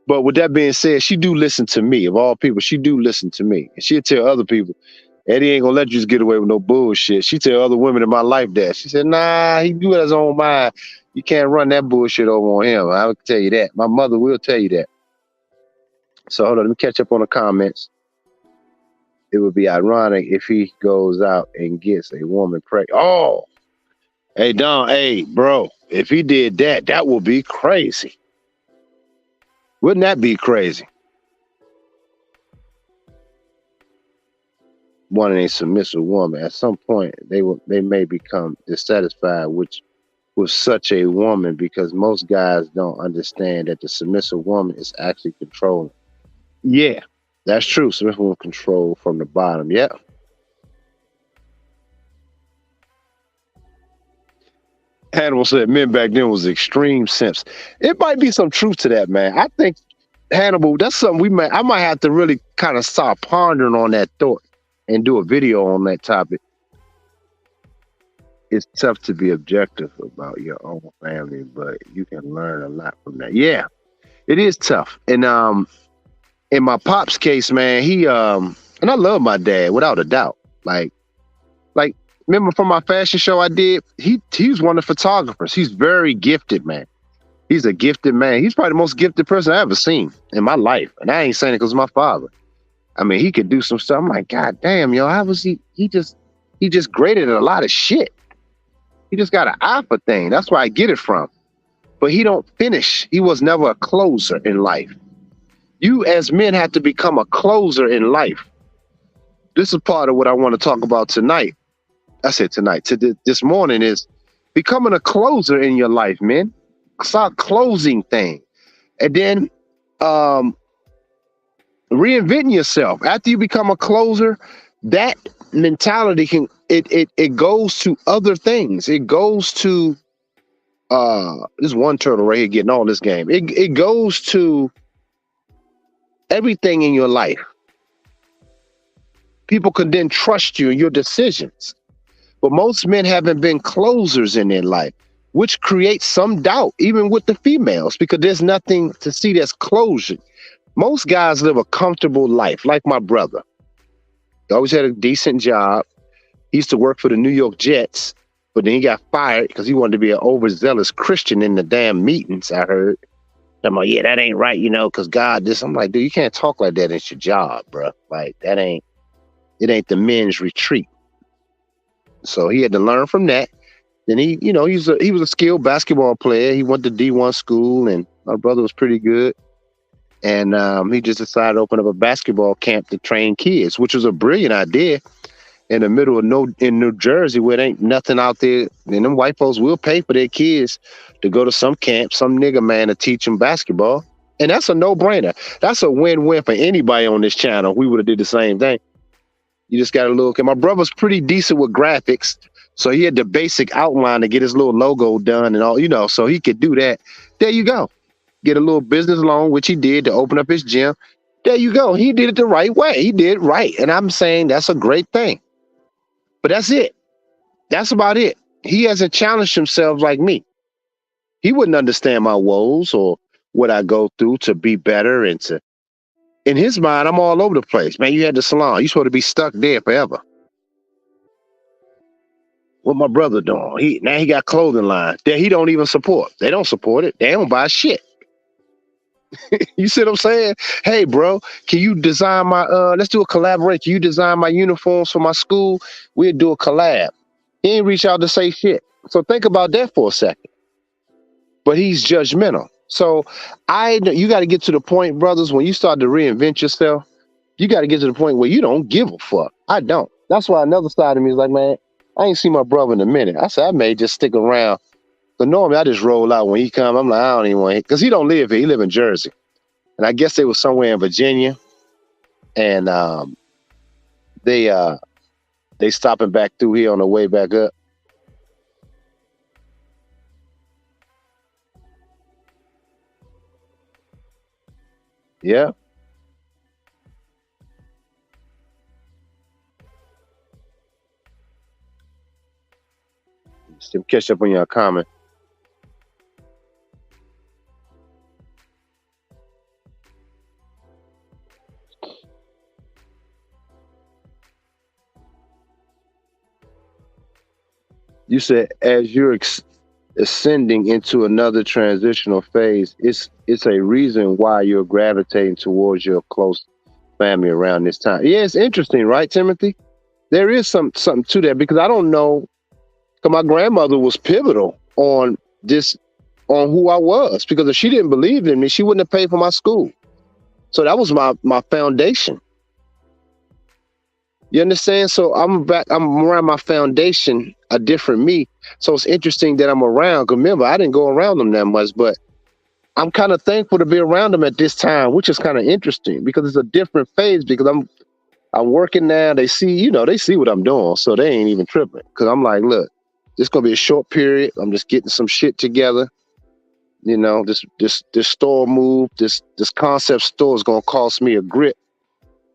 But with that being said, she do listen to me. Of all people, she do listen to me. And she'll tell other people, Eddie ain't gonna let you just get away with no bullshit. She tell other women in my life that. She said, nah, he do it his own mind. You can't run that bullshit over on him. I will tell you that. My mother will tell you that. So hold on, let me catch up on the comments. It would be ironic if he goes out and gets a woman pregnant. Oh, hey, Don, hey, bro, if he did that, that would be crazy. Wouldn't that be crazy? Wanting a submissive woman, at some point they may become dissatisfied with such a woman, because most guys don't understand that the submissive woman is actually controlling. Yeah, That's true. Smith will control from the bottom. Yeah. Hannibal said men back then was extreme simps. It might be some truth to that, man. I think Hannibal, that's something I might have to really kind of start pondering on that thought and do a video on that topic. It's tough to be objective about your own family, but you can learn a lot from that. Yeah, it is tough. And in my pop's case, man, he and I love my dad without a doubt. Like remember from my fashion show I did, he's one of the photographers. He's very gifted, man. He's a gifted man. He's probably the most gifted person I ever seen in my life. And I ain't saying it because my father. I mean, he could do some stuff. I'm like, God damn, yo, how was he? He just graded a lot of shit. He just got an eye for things. That's where I get it from. But he don't finish. He was never a closer in life. You as men have to become a closer in life. This is part of what I want to talk about tonight. I said tonight. This morning is becoming a closer in your life, man. Start closing things. And then reinventing yourself. After you become a closer, that mentality it goes to other things. It goes to this one turtle right here getting all this game. It goes to everything in your life. People can then trust you in your decisions. But most men haven't been closers in their life, which creates some doubt, even with the females, because there's nothing to see that's closure. Most guys live a comfortable life, like my brother. He always had a decent job. He used to work for the New York Jets, but then he got fired because he wanted to be an overzealous Christian in the damn meetings, I heard. I'm like, yeah, that ain't right, because God this. I'm like, dude, you can't talk like that. It's your job, bro. Like, it ain't the men's retreat. So he had to learn from that. Then he was a skilled basketball player. He went to D1 school, and my brother was pretty good. And he just decided to open up a basketball camp to train kids, which was a brilliant idea in the middle of New Jersey, where there ain't nothing out there. And them white folks will pay for their kids to go to some camp, some nigga man to teach them basketball. And that's a no-brainer. That's a win-win for anybody on this channel. We would have did the same thing. You just got to look. And my brother's pretty decent with graphics. So he had the basic outline to get his little logo done and all, so he could do that. There you go. Get a little business loan, which he did to open up his gym. There you go. He did it the right way. He did it right. And I'm saying that's a great thing. But that's it. That's about it. He hasn't challenged himself like me. He wouldn't understand my woes or what I go through to be better and to. In his mind, I'm all over the place. Man, you had the salon. You're supposed to be stuck there forever. What my brother doing? Now he got clothing line that he don't even support. They don't support it. They don't buy shit. You see what I'm saying? Hey, bro, can you design my let's do a collaboration. Can you design my uniforms for my school? We'll do a collab. He ain't reach out to say shit. So think about that for a second. But he's judgmental. So you got to get to the point, brothers, when you start to reinvent yourself, you got to get to the point where you don't give a fuck. I don't. That's why another side of me is like, man, I ain't seen my brother in a minute. I said I may just stick around. But normally I just roll out when he come. I'm like, I don't even want it. Because he don't live here. He live in Jersey. And I guess they was somewhere in Virginia. And they stopping back through here on the way back up. Yeah. Still catch up on your comment. You said as you're ascending into another transitional phase, it's a reason why you're gravitating towards your close family around this time. Yeah, it's interesting, right, Timothy? There is something to that because I don't know. Because my grandmother was pivotal on who I was. Because if she didn't believe in me, she wouldn't have paid for my school. So that was my foundation. You understand? So I'm around my foundation, a different me. So it's interesting that I'm around. Cause remember, I didn't go around them that much, but I'm kind of thankful to be around them at this time, which is kind of interesting because it's a different phase. Because I'm working now. They see, they see what I'm doing, so they ain't even tripping. Because I'm like, look, this gonna be a short period. I'm just getting some shit together. This store move, this concept store is gonna cost me a grip.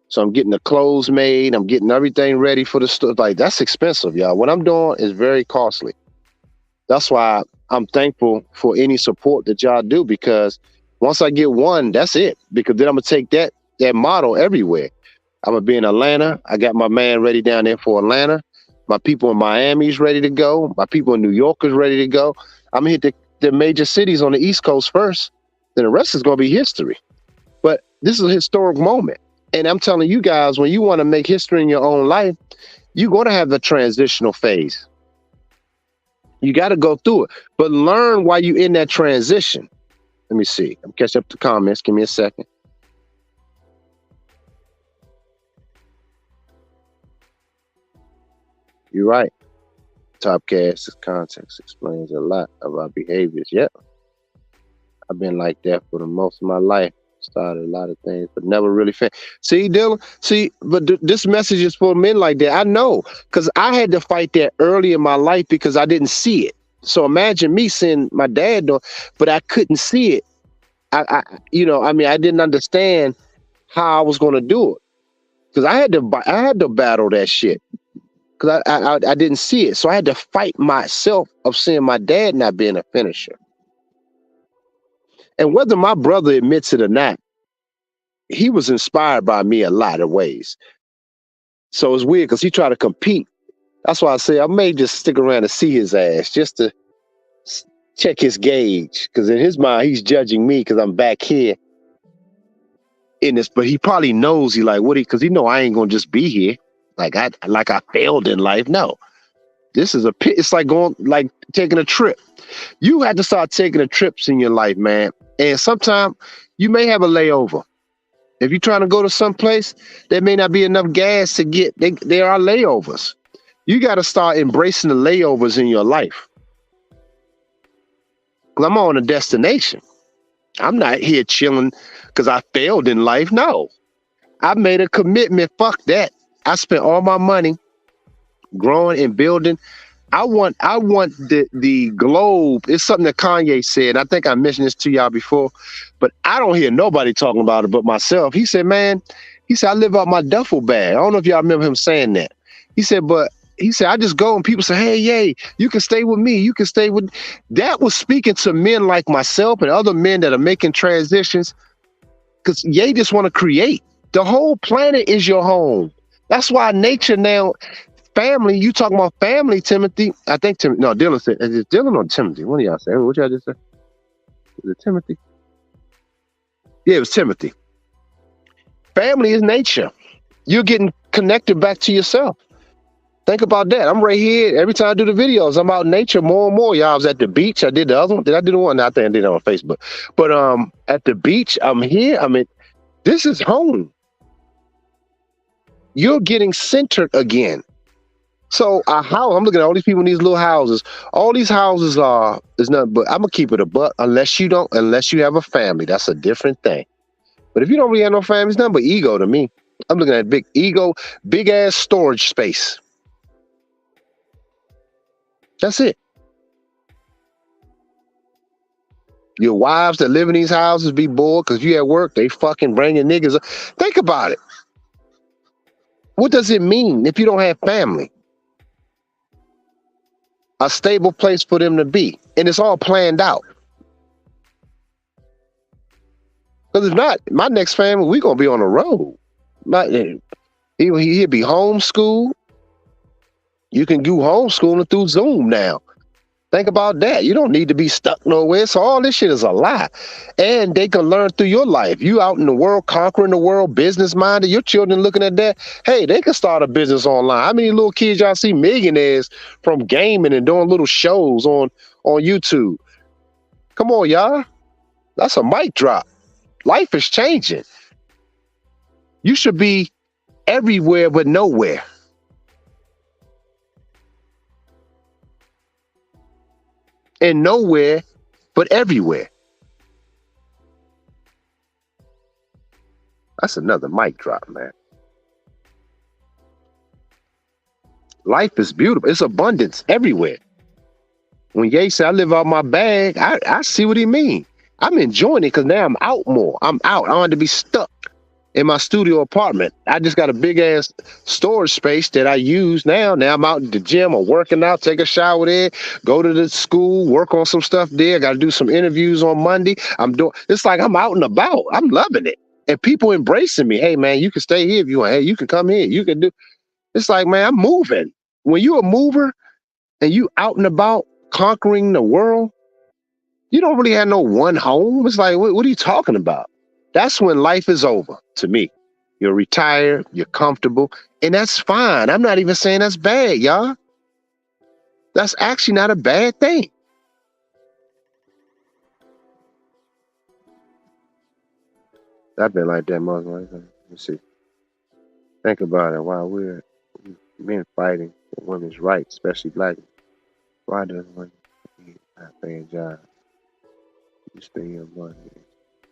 So I'm getting the clothes made. I'm getting everything ready for the store. Like, that's expensive, y'all. What I'm doing is very costly. That's why I'm thankful for any support that y'all do, because once I get one, that's it. Because then I'm gonna take that model everywhere. I'm gonna be in Atlanta. I got my man ready down there for Atlanta. My people in Miami's ready to go. My people in New York is ready to go. I'm gonna hit the major cities on the East Coast first. Then the rest is gonna be history. But this is a historic moment. And I'm telling you guys, when you want to make history in your own life, you're going to have the transitional phase. You got to go through it, but learn while you're in that transition. Let me see. I'm catching up to comments. Give me a second. You're right. Topcast's context explains a lot of our behaviors. Yep. I've been like that for the most of my life. Started a lot of things, but never really See, Dylan, but this message is for men like that. I know, because I had to fight that early in my life because I didn't see it. So imagine me seeing my dad do, but I couldn't see it. I didn't understand how I was going to do it because I had to battle that shit because I didn't see it. So I had to fight myself of seeing my dad not being a finisher. And whether my brother admits it or not, he was inspired by me a lot of ways. So it's weird because he tried to compete. That's why I say I may just stick around to see his ass just to check his gauge. Because in his mind, he's judging me because I'm back here in this. But he probably knows because he know I ain't gonna just be here like I failed in life. No, this is it's like taking a trip. You have to start taking the trips in your life, man. And sometimes you may have a layover. If you're trying to go to some place, there may not be enough gas to get. There are layovers. You got to start embracing the layovers in your life. Because I'm on a destination. I'm not here chilling because I failed in life. No. I made a commitment. Fuck that. I spent all my money growing and building. I want the globe. It's something that Kanye said. I think I mentioned this to y'all before, but I don't hear nobody talking about it but myself. He said, I live out my duffel bag. I don't know if y'all remember him saying that. He said, I just go and people say, hey, yay, you can stay with me. You can stay with. That was speaking to men like myself and other men that are making transitions, because Ye just want to create. The whole planet is your home. That's why nature now. Family, you talking about family, Timothy? I think Dylan said, is it Dylan or Timothy? What do y'all say? What y'all just say? Is it Timothy? Yeah, it was Timothy. Family is nature. You're getting connected back to yourself. Think about that. I'm right here. Every time I do the videos, I'm out in nature more and more. Y'all, I was at the beach. I did the other one. Did I do the one? I think I did it on Facebook. But at the beach, I'm here. I mean, this is home. You're getting centered again. So a house, I'm looking at all these people in these little houses. All these houses is nothing but, I'm gonna keep it a buck unless you have a family. That's a different thing. But if you don't really have no family, it's nothing but ego to me. I'm looking at big ego, big ass storage space. That's it. Your wives that live in these houses be bored because you at work, they fucking bringing niggas up. Think about it. What does it mean if you don't have family? A stable place for them to be. And it's all planned out. Because if not, my next family, we going to be on the road. He'll be homeschooled. You can do homeschooling through Zoom now. Think about that. You don't need to be stuck nowhere. So all this shit is a lie. And they can learn through your life. You out in the world, conquering the world, business-minded. Your children looking at that. Hey, they can start a business online. How many little kids y'all see millionaires from gaming and doing little shows on YouTube? Come on, y'all. That's a mic drop. Life is changing. You should be everywhere but nowhere. And nowhere but everywhere. That's another mic drop, man. Life is beautiful. It's abundance everywhere. When Ye said I live out my bag, I see what he mean. I'm enjoying it because now I'm out more. I'm out. I don't have to be stuck in my studio apartment. I just got a big ass storage space that I use now. Now I'm out in the gym or working out, take a shower there, go to the school, work on some stuff there. Got to do some interviews on Monday. It's like I'm out and about. I'm loving it. And people embracing me. Hey man, you can stay here if you want. Hey, you can come here. You can do. It's like, man, I'm moving. When you're a mover and you out and about conquering the world, you don't really have no one home. It's like, what are you talking about? That's when life is over to me. You're retired, you're comfortable, and that's fine. I'm not even saying that's bad, y'all. That's actually not a bad thing. I've been like that most of my life. Let me see. Think about it. While we're men fighting for women's rights, especially black, why does one not pay a job? You spend your money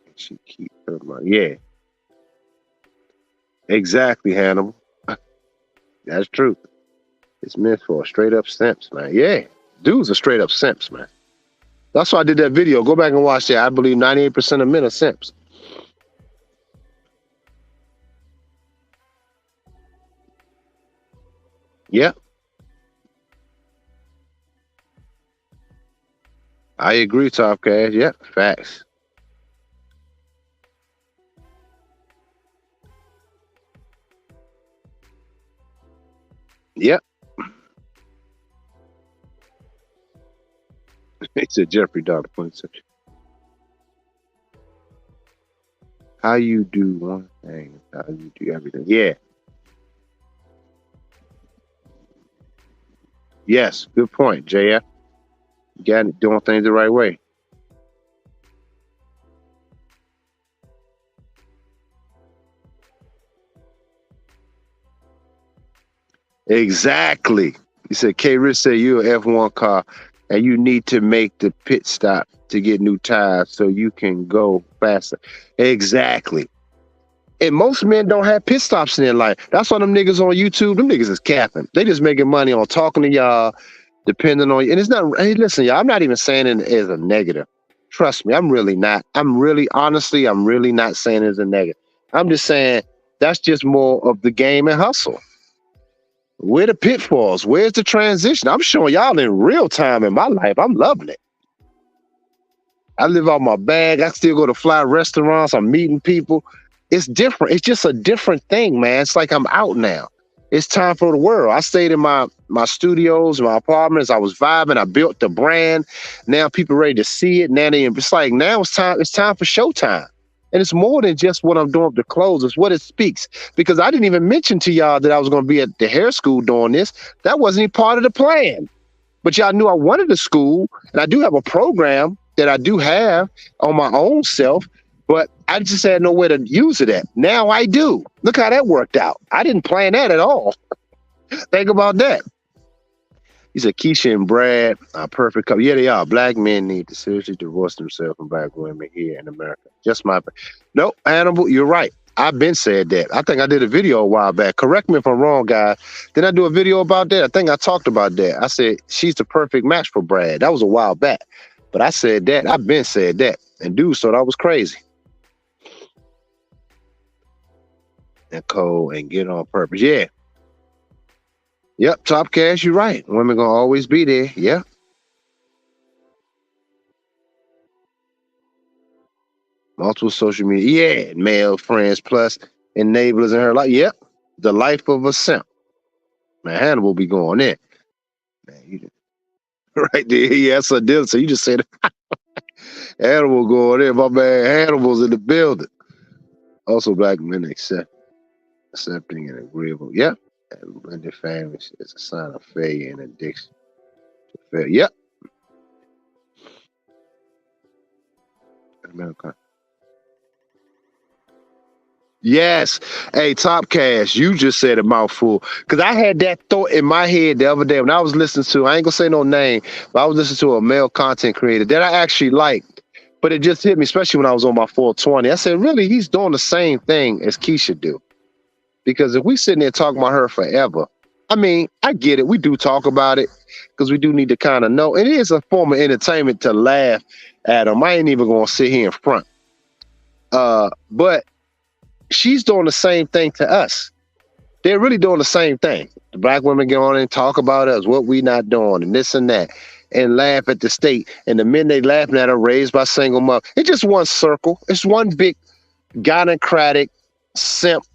and she keep her money. Yeah, exactly, Hannibal. That's true. It's meant for straight up simps, man. Yeah, dudes are straight up simps, man. That's why I did that video. Go back and watch that. I believe 98% of men are simps. Yeah, I agree, Top Cash. Yeah, facts. Yep. It's a Jeffrey Dahmer point. How you do one thing, how you do everything. Yeah. Yes. Good point, JF. You got it doing things the right way. Exactly. He said, K Rich said you're an F1 car and you need to make the pit stop to get new tires so you can go faster. Exactly. And most men don't have pit stops in their life. That's why them niggas on YouTube, them niggas is capping. They just making money on talking to y'all, depending on you. And it's not, hey, listen, y'all, I'm not even saying it as a negative. Trust me, I'm really not. Honestly, I'm really not saying it as a negative. I'm just saying that's just more of the game and hustle. Where the pitfalls? Where's the transition? I'm showing y'all in real time in my life. I'm loving it. I live out my bag. I still go to fly restaurants. I'm meeting people. It's different. It's just a different thing, man. It's like I'm out now. It's time for the world. I stayed in my studios, my apartments. I was vibing. I built the brand. Now people ready to see it. It's like now it's time. It's time for showtime. And it's more than just what I'm doing with the clothes. It's what it speaks. Because I didn't even mention to y'all that I was going to be at the hair school doing this. That wasn't even part of the plan. But y'all knew I wanted a school, and I do have a program that I do have on my own self, but I just had nowhere to use it at. Now I do. Look how that worked out. I didn't plan that at all. Think about that. He said Keisha and Brad are perfect couple. Yeah, they are. Black men need to seriously divorce themselves from black women here in America. Just my nope, Hannibal, you're right. I've been said that. I think I did a video a while back. Correct me if I'm wrong, guys. Did I do a video about that? I think I talked about that. I said she's the perfect match for Brad. That was a while back. But I said that. I've been said that. And dudes thought I was crazy. And Cole and get on purpose. Yeah. Yep, Top Cash, you're right. Women gonna always be there. Yeah. Multiple social media. Yeah, male friends plus enablers in her life. Yep. The life of a simp. Man, Hannibal be going in. Man, you right there. Yeah, that's a deal. So you just said Hannibal going in. My man Hannibal's in the building. Also, black men accepting and agreeable. Yep. And blended families is a sign of failure and addiction to failure. Yep. America. Yes. Hey, Top Cash, you just said a mouthful. Because I had that thought in my head the other day when I was listening to, I ain't going to say no name, but I was listening to a male content creator that I actually liked. But it just hit me, especially when I was on my 420. I said, really, he's doing the same thing as Keisha do. Because if we sitting there talking about her forever, I mean, I get it. We do talk about it because we do need to kind of know. It is a form of entertainment to laugh at them. I ain't even going to sit here in front. But she's doing the same thing to us. They're really doing the same thing. The black women get on and talk about us, what we not doing, and this and that, and laugh at the state. And the men they laughing at are raised by single mother. It's just one circle. It's one big gynocratic, simp,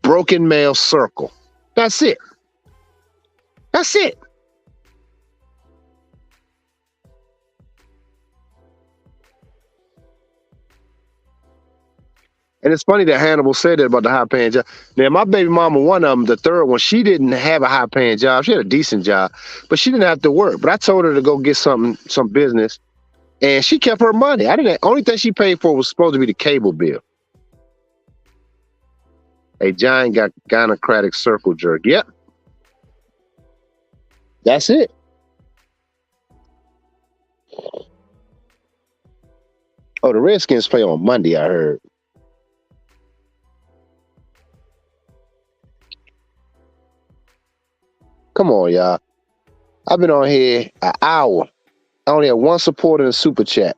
broken male circle. That's it. That's it. And it's funny that Hannibal said that about the high paying job. Now, my baby mama, one of them, the third one, she didn't have a high paying job. She had a decent job, but she didn't have to work. But I told her to go get some business, and she kept her money. I didn't. Only thing she paid for was supposed to be the cable bill. A giant gynocratic circle jerk. Yep. That's it. Oh, the Redskins play on Monday, I heard. Come on, y'all. I've been on here an hour. I only have one supporter in the super chat.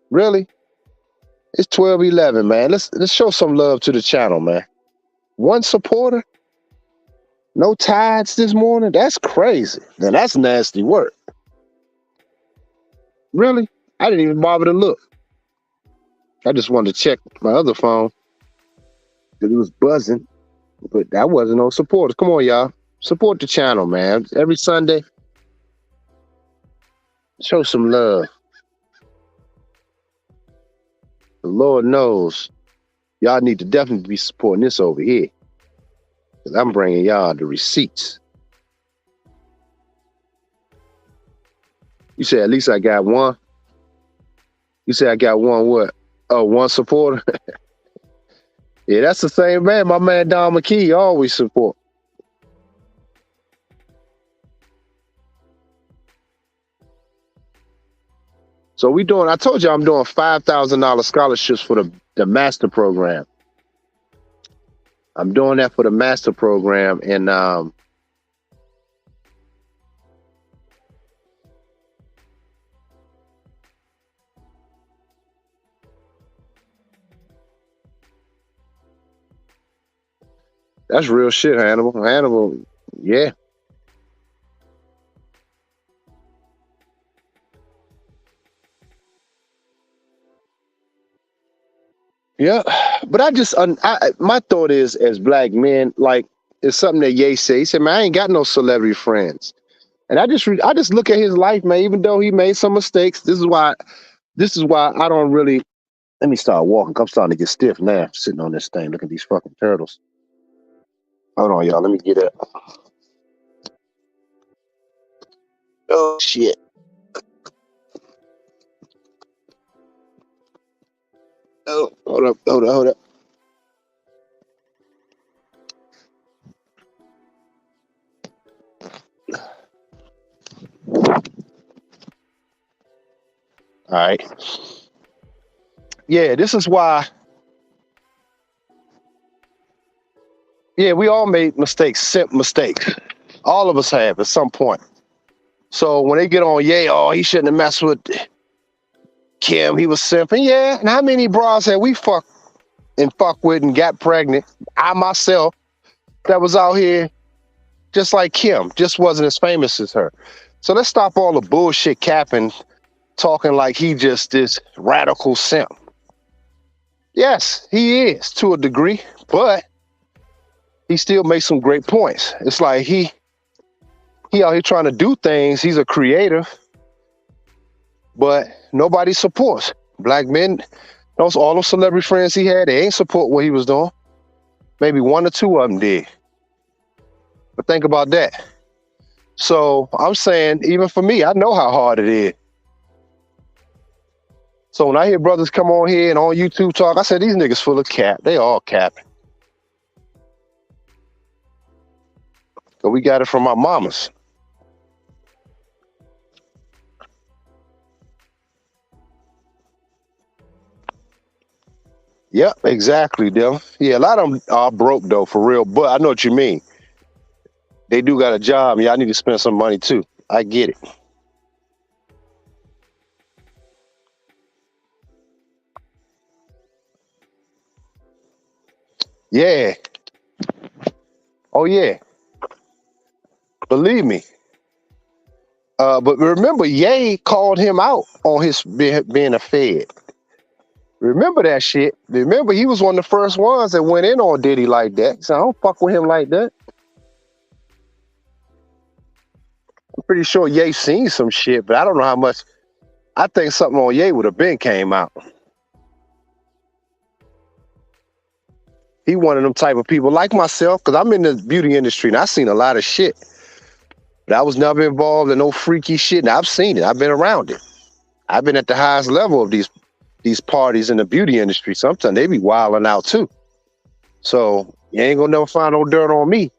Really? It's 12:11, man. Let's show some love to the channel, man. One supporter? No tides this morning? That's crazy. Now that's nasty work. Really? I didn't even bother to look. I just wanted to check my other phone because it was buzzing, but that wasn't no supporters. Come on, y'all. Support the channel, man. Every Sunday, show some love. The Lord knows y'all need to definitely be supporting this over here because I'm bringing y'all the receipts. You said at least I got one. You said I got one what? Oh, one supporter? Yeah, that's the same man. My man Don McKee always support. So I told you I'm doing $5,000 scholarships for the master program. I'm doing that for the master program, and that's real shit, Hannibal. Hannibal, yeah. Yeah, but my thought is, as black men, like it's something that Ye said. He said, "Man, I ain't got no celebrity friends," and I just look at his life, man. Even though he made some mistakes, this is why I don't really. Let me start walking. I'm starting to get stiff now, sitting on this thing. Look at these fucking turtles. Hold on, y'all. Let me get up. Oh shit. Oh, hold up. All right. Yeah, this is why. Yeah, we all made mistakes, simp mistakes. All of us have at some point. So when they get on, he shouldn't have messed with Kim. He was simping. Yeah, and how many bras have we fucked with and got pregnant? I myself, that was out here just like Kim, just wasn't as famous as her. So let's stop all the bullshit capping, talking like he just this radical simp. Yes, he is to a degree, but he still makes some great points. It's like he out here trying to do things. He's a creator, but nobody supports. Black men, all those celebrity friends he had, they ain't support what he was doing. Maybe one or two of them did. But think about that. So I'm saying, even for me, I know how hard it is. So when I hear brothers come on here and on YouTube talk, I said, these niggas full of cap. They all capping. But we got it from our mamas. Yep, exactly, Dylan. Yeah, a lot of them are broke though, for real. But I know what you mean. They do got a job. Yeah, I need to spend some money too. I get it. Yeah. Oh yeah. Believe me. But remember, Ye called him out on his being a Fed. Remember that shit. Remember, he was one of the first ones that went in on Diddy like that. So I don't fuck with him like that. I'm pretty sure Ye seen some shit, but I don't know how much. I think something on Ye would have been came out. He one of them type of people like myself, because I'm in the beauty industry and I've seen a lot of shit. But I was never involved in no freaky shit. And I've seen it. I've been around it. I've been at the highest level of these parties in the beauty industry. Sometimes they be wilding out too. So you ain't gonna never find no dirt on me.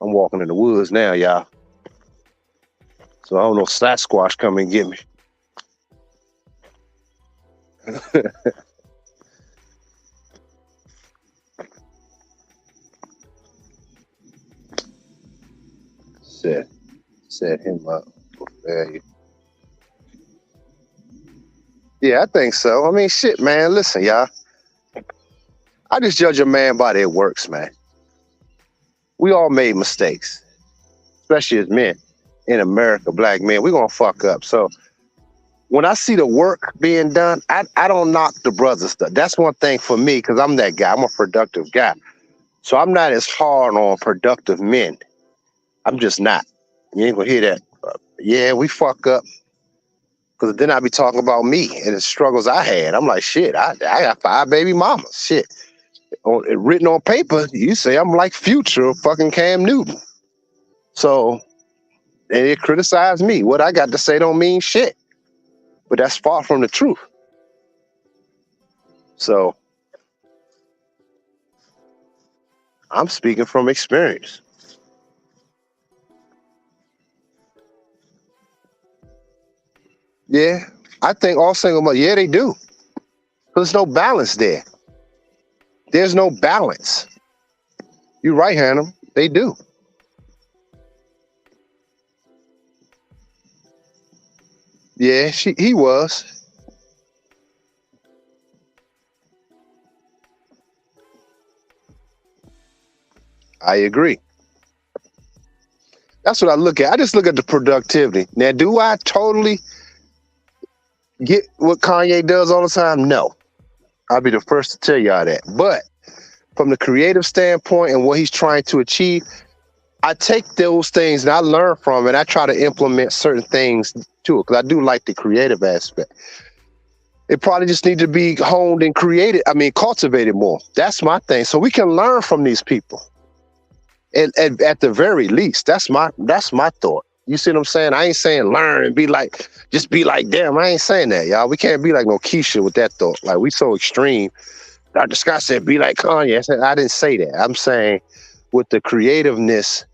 I'm walking in the woods now, y'all. So I don't know Sasquatch come and get me. Set set him up for failure. Yeah, I think so. I mean, shit, man. Listen, y'all. I just judge a man by their works, man. We all made mistakes, especially as men in America, black men. We gonna fuck up. So when I see the work being done, I don't knock the brother stuff. That's one thing for me because I'm that guy. I'm a productive guy. So I'm not as hard on productive men. I'm just not. You ain't gonna hear that. Yeah, we fuck up because then I be talking about me and the struggles I had. I'm like, shit, I got 5 baby mamas. Shit. Written on paper, you say I'm like future fucking Cam Newton. So, and it criticized me. What I got to say don't mean shit. But that's far from the truth. So I'm speaking from experience. Yeah, I think all single mothers, yeah, they do. There's no balance there. There's no balance. You're right, Hannah. They do. Yeah, he was. I agree. That's what I look at. I just look at the productivity. Now, do I totally get what Kanye does all the time? No. I'll be the first to tell y'all that. But from the creative standpoint and what he's trying to achieve, I take those things and I learn from it. I try to implement certain things to it because I do like the creative aspect. It probably just need to be honed and created. I mean, cultivated more. That's my thing. So we can learn from these people. And at the very least, that's my thought. You see what I'm saying? I ain't saying learn and be like, just be like them. I ain't saying that, y'all. We can't be like no Keisha with that thought. Like we so extreme. Dr. Scott said, be like Kanye. I didn't say that. I'm saying with the creativeness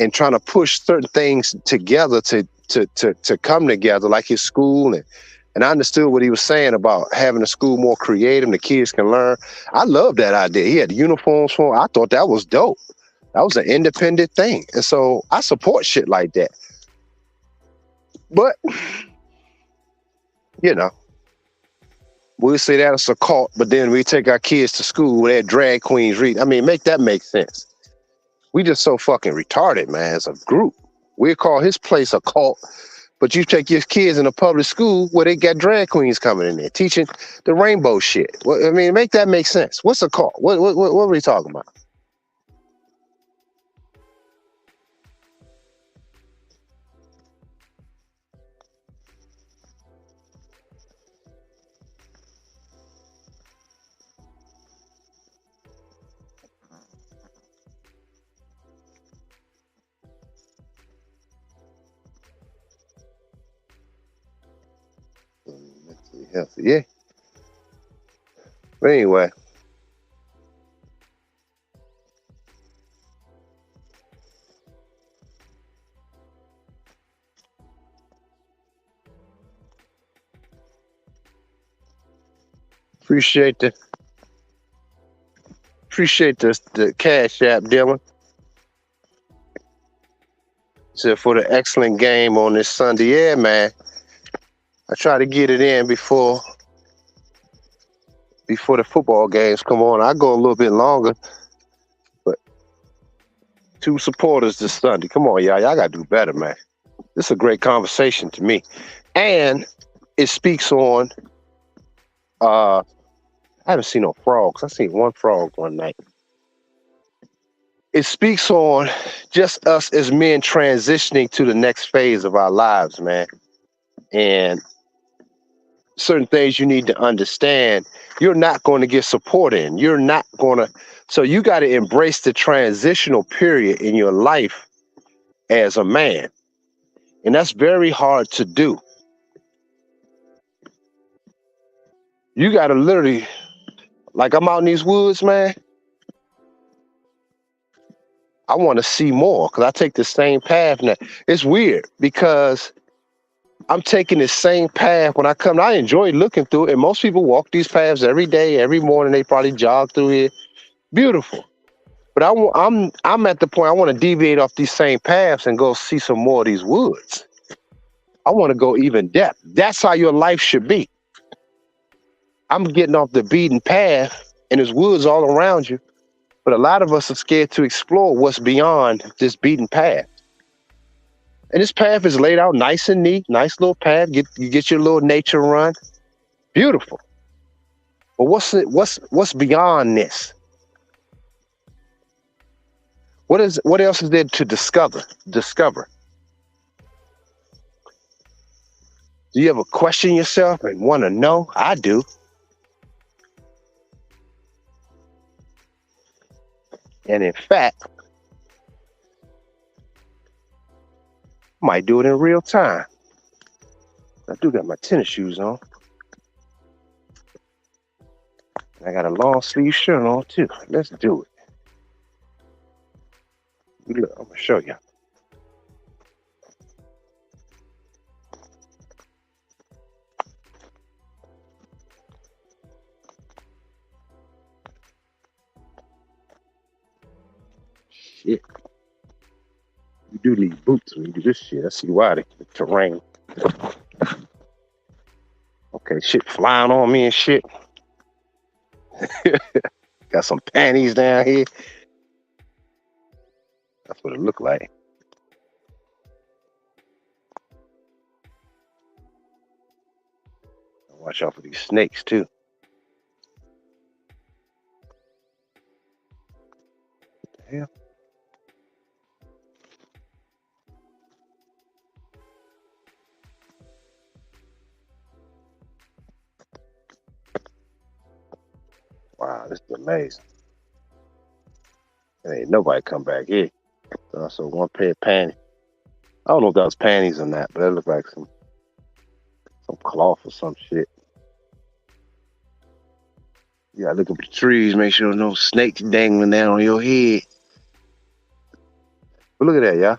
and trying to push certain things together to come together, like his school and I understood what he was saying about having the school more creative and the kids can learn. I love that idea. He had uniforms for him. I thought that was dope. That was an independent thing. And so I support shit like that. But, you know, we'll say that it's a cult, but then we take our kids to school where they're drag queens read. I mean, make that make sense. We just so fucking retarded, man, as a group. We call his place a cult, but you take your kids in a public school where they got drag queens coming in there teaching the rainbow shit. Well, I mean, make that make sense. What's a cult? What are we talking about? Mentally healthy, yeah. But anyway, Appreciate the Cash App, Dylan. So for the excellent game on this Sunday, yeah, man. I try to get it in before the football games come on. I go a little bit longer, but 2 supporters this Sunday. Come on, y'all gotta do better, man. This is a great conversation to me, and it speaks on. I haven't seen no frogs. I seen one frog one night. It speaks on just us as men transitioning to the next phase of our lives, man, and certain things you need to understand. You're not going to get support in. You're not going to. So you got to embrace the transitional period in your life as a man. And that's very hard to do. You got to literally, like I'm out in these woods, man. I want to see more because I take the same path now. It's weird because I'm taking the same path when I come. I enjoy looking through it. And most people walk these paths every day, every morning. They probably jog through here. Beautiful. But I'm at the point I want to deviate off these same paths and go see some more of these woods. I want to go even depth. That's how your life should be. I'm getting off the beaten path and there's woods all around you. But a lot of us are scared to explore what's beyond this beaten path. And this path is laid out nice and neat, nice little path. You get your little nature run. Beautiful. But what's beyond this? What else is there to discover? Do you ever question yourself and want to know? I do. And in fact, I might do it in real time. I do got my tennis shoes on. I got a long sleeve shirt on too. Let's do it. Look, I'm gonna show you. Shit. You do need boots when you do this shit. I see why the terrain. Okay, shit flying on me and shit. Got some panties down here. That's what it looked like. Watch out for these snakes too. What the hell? Wow, this is amazing. There ain't nobody come back here. So one pair of panties. I don't know if that was panties or not, but that looked like some cloth or some shit. You gotta look up the trees, make sure no snakes dangling down on your head. But look at that, y'all.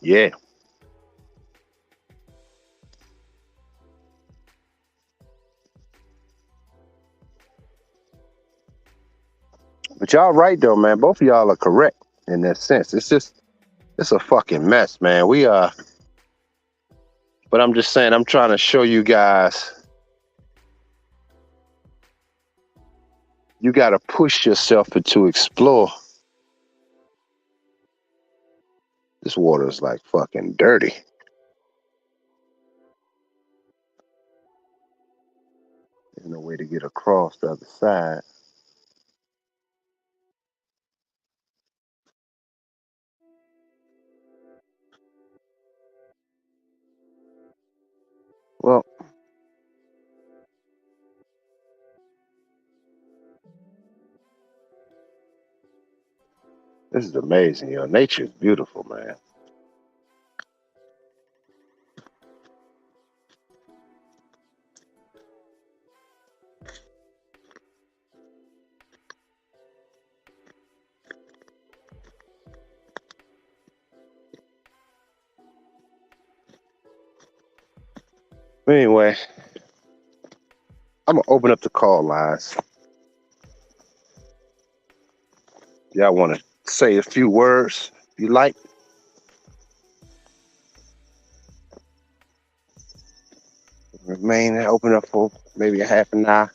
Yeah. But y'all right though, man. Both of y'all are correct in that sense. It's a fucking mess, man. But I'm just saying, I'm trying to show you guys you gotta push yourself to explore. This water is like fucking dirty. There's no way to get across the other side. Well, this is amazing, yo. Nature is beautiful, man. Anyway, I'm gonna open up the call lines. Y'all want to say a few words if you like? Remain open up for maybe a half an hour.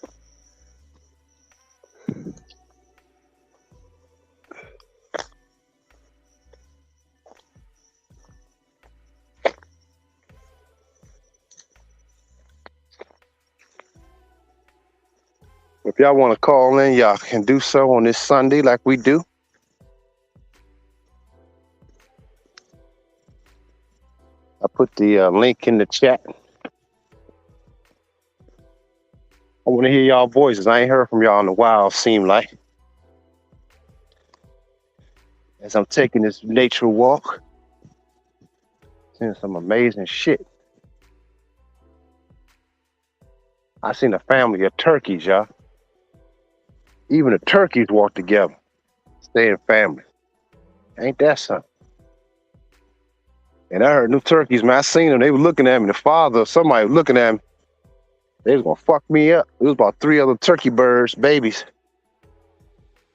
If y'all want to call in, y'all can do so on this Sunday like we do. I put the link in the chat. I want to hear y'all voices. I ain't heard from y'all in a while, seem like. As I'm taking this nature walk, seeing some amazing shit. I seen a family of turkeys, y'all. Even the turkeys walk together, stay in family. Ain't that something? And I heard new turkeys, man. I seen them. They were looking at me. The father, somebody was looking at me. They was gonna fuck me up. It was about 3 other turkey birds, babies.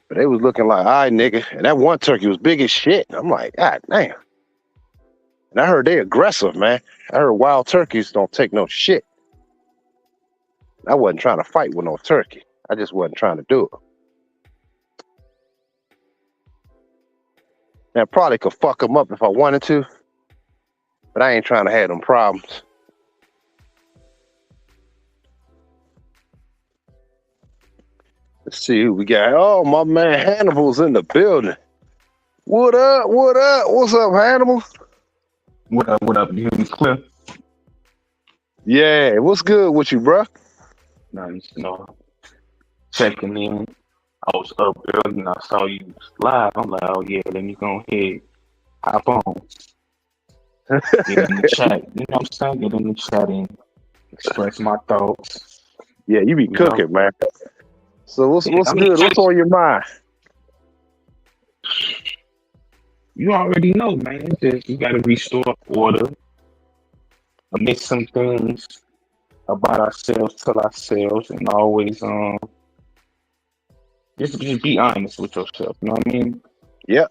But they was looking like, all right, nigga. And that one turkey was big as shit. I'm like, God damn. And I heard they aggressive, man. I heard wild turkeys don't take no shit. I wasn't trying to fight with no turkey. I just wasn't trying to do it. And I probably could fuck them up if I wanted to. But I ain't trying to have them problems. Let's see who we got. Oh, my man Hannibal's in the building. What up? What up? What's up, Hannibal? What up? What up? You hear me clear? Yeah, what's good with you, bro? Nice, checking in. I was up early and I saw you live. I'm like, oh yeah, let me go ahead, hop on. Get in the chat. You know what I'm saying? Get in the chat and express my thoughts. Yeah, you be cooking, man. So what's good? What's on your mind? You already know, man. Just you gotta restore order. Admit some things about ourselves, tell ourselves, and always just be honest with yourself. You know what I mean? Yeah.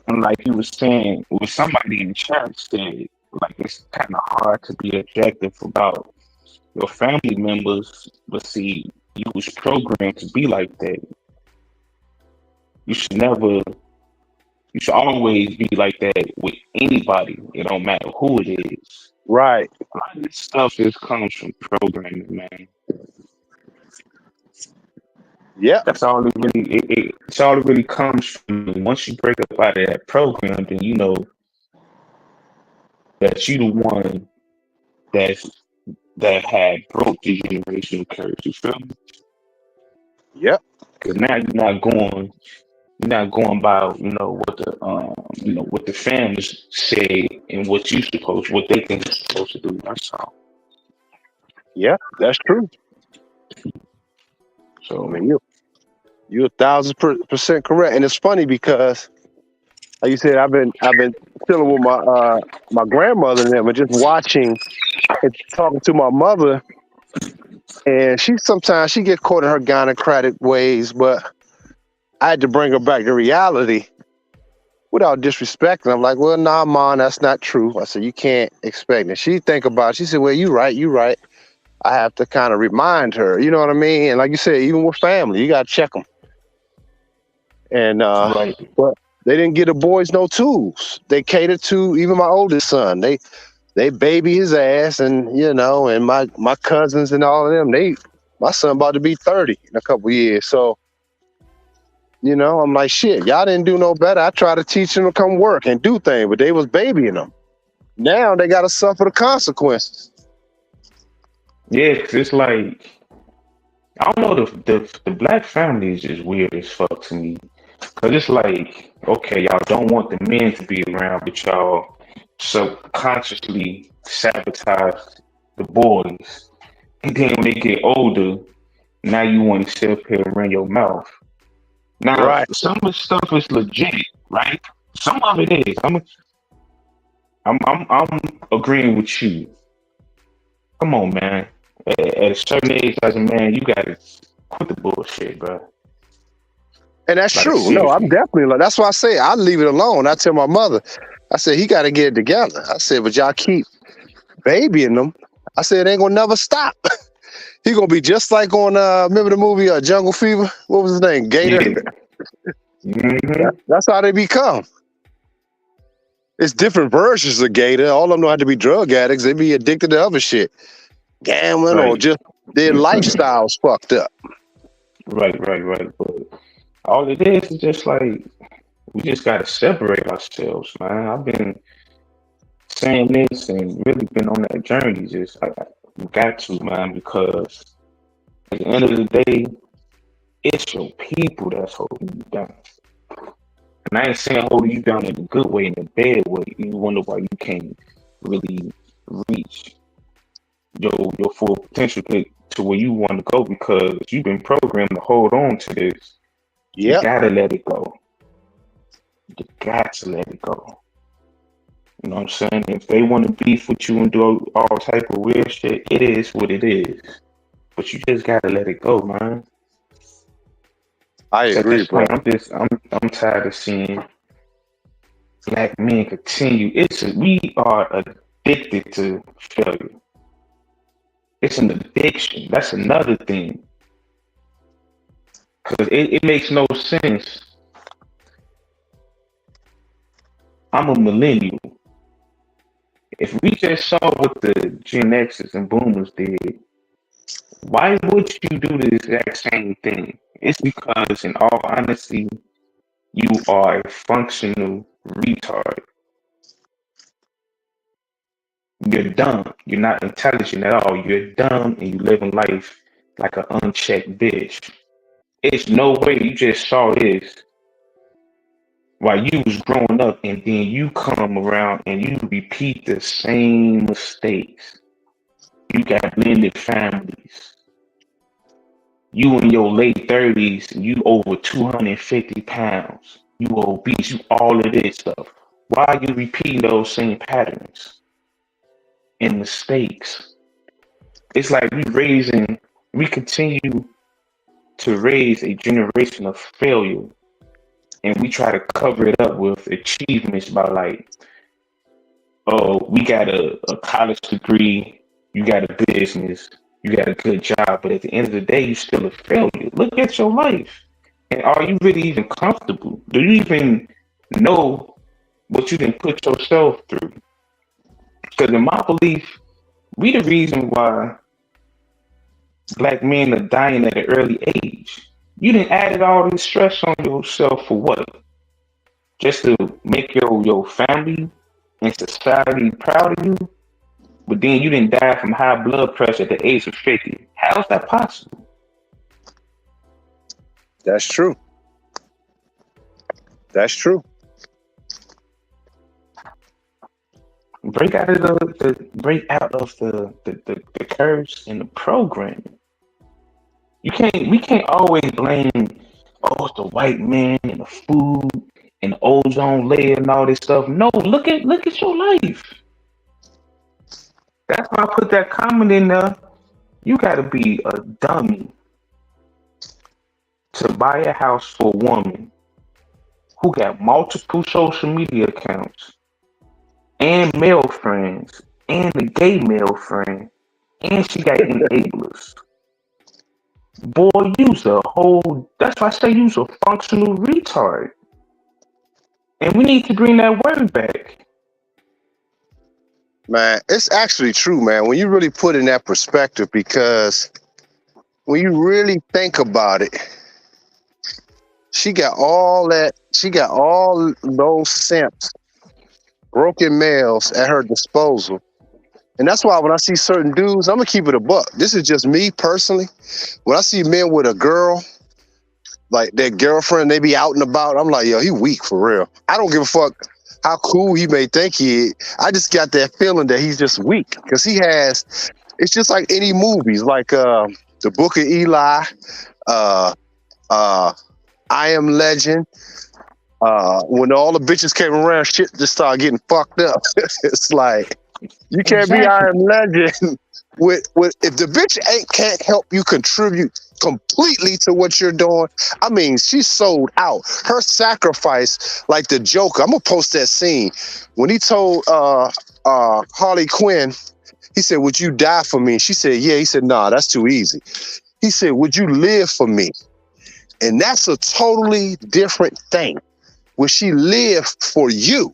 And like you were saying, with somebody in the chat said, like it's kind of hard to be objective about your family members, but see, you was programmed to be like that. You should always be like that with anybody. It don't matter who it is. Right. A lot of this stuff comes from programming, man. Yeah. That's all it really. It's all it really comes from. Once you break up out of that program, then you know that you the one that had broke the generational curse. You feel me? Yep. Because now you're not going by what the families say and what they think you're supposed to do. That's all. Yeah, that's true. So I mean, you're 1,000% correct, and it's funny because, like you said, I've been chilling with my grandmother and them, and just watching and talking to my mother, and sometimes she get caught in her gynocratic ways, but I had to bring her back to reality without disrespecting. I'm like, well, nah, Mom, that's not true. I said, you can't expect it. She said, well, you right. I have to kind of remind her, you know what I mean? And like you said, even with family, you got to check them. And right. But they didn't get the boys no tools. They catered to even my oldest son. They baby his ass, and and my cousins and all of them. My son about to be 30 in a couple years. So, I'm like, shit, y'all didn't do no better. I tried to teach them to come work and do things, but they was babying them. Now they got to suffer the consequences. Yeah, cause it's like, I don't know, the black family is just weird as fuck to me. Cause it's like, okay, y'all don't want the men to be around, but y'all subconsciously sabotage the boys. And then when they get older, now you want to sit up here and run your mouth. Now, Right. Some of the stuff is legit, right? Some of it is. I'm agreeing with you. Come on, man. At a certain age, as a man, you gotta quit the bullshit, bro. And that's Like true. No, I'm seriously. definitely like. That's why I say I leave it alone. I tell my mother, I said he got to get it together. I said, but y'all keep babying them. I said it ain't gonna never stop. He gonna be just like on remember the movie Jungle Fever? What was his name? Gator. Yeah. Mm-hmm. That's how they become. It's different versions of Gator. All of them know how to be drug addicts. They be addicted to other shit, gambling, or Right. just their lifestyles fucked up. Right. But all it is just like we just gotta separate ourselves, man. I've been saying this and really been on that journey. Just we got to, man, because at the end of the day, it's your people that's holding you down. And I ain't saying holding you down in a good way, in a bad way. You wonder why you can't really reach your full potential to where you want to go because you've been programmed to hold on to this. You Yep. gotta let it go. You got to let it go. You know what I'm saying? If they want to beef with you and do all type of weird shit, it is what it is. But you just gotta let it go, man. I At agree, this bro. point, I'm tired of seeing black men continue. We are addicted to failure. It's an addiction. That's another thing. Cause it makes no sense. I'm a millennial. If we just saw what the Gen X's and Boomers did, why would you do the exact same thing? It's because, in all honesty, you are a functional retard. You're dumb. You're not intelligent at all. You're dumb and you living life like an unchecked bitch. It's no way you just saw this while you was growing up and then you come around and you repeat the same mistakes. You got blended families. You in your late 30s and you over 250 pounds. You obese. You all of this stuff. Why are you repeating those same patterns and mistakes? It's like we continue to raise a generation of failure and we try to cover it up with achievements by like, oh, we got a college degree, you got a business, you got a good job, but at the end of the day, you're still a failure. Look at your life. And are you really even comfortable? Do you even know what you can put yourself through? Because in my belief, we the reason why black men are dying at an early age. You didn't add all this stress on yourself for what? Just to make your family and society proud of you? But then you didn't die from high blood pressure at the age of 50. How is that possible? That's true. That's true. Break out of the curse and the programming. We can't always blame it's the white man and the food and the ozone layer and all this stuff. No, look at your life. That's why I put that comment in there. You gotta be a dummy to buy a house for a woman who got multiple social media accounts and male friends and a gay male friend and she got enablers. Boy, that's why I say use a functional retard. And we need to bring that word back. Man, it's actually true, man, when you really put in that perspective, because when you really think about it, she got all those simps, broken males at her disposal. And that's why when I see certain dudes, I'm gonna keep it a buck. This is just me personally. When I see men with a girl, like their girlfriend, they be out and about, I'm like, yo, he weak for real. I don't give a fuck how cool he may think he is. I just got that feeling that he's just weak. Because it's just like any movies, like the Book of Eli, uh, I Am Legend. When all the bitches came around, shit just started getting fucked up. It's like, you can't be I Am Legend if the bitch can't help you contribute completely to what you're doing, I mean, she's sold out. Her sacrifice, like the Joker. I'm gonna post that scene when he told Harley Quinn. He said, "Would you die for me?" She said, "Yeah." He said, "Nah, that's too easy." He said, "Would you live for me?" And that's a totally different thing. Would she live for you?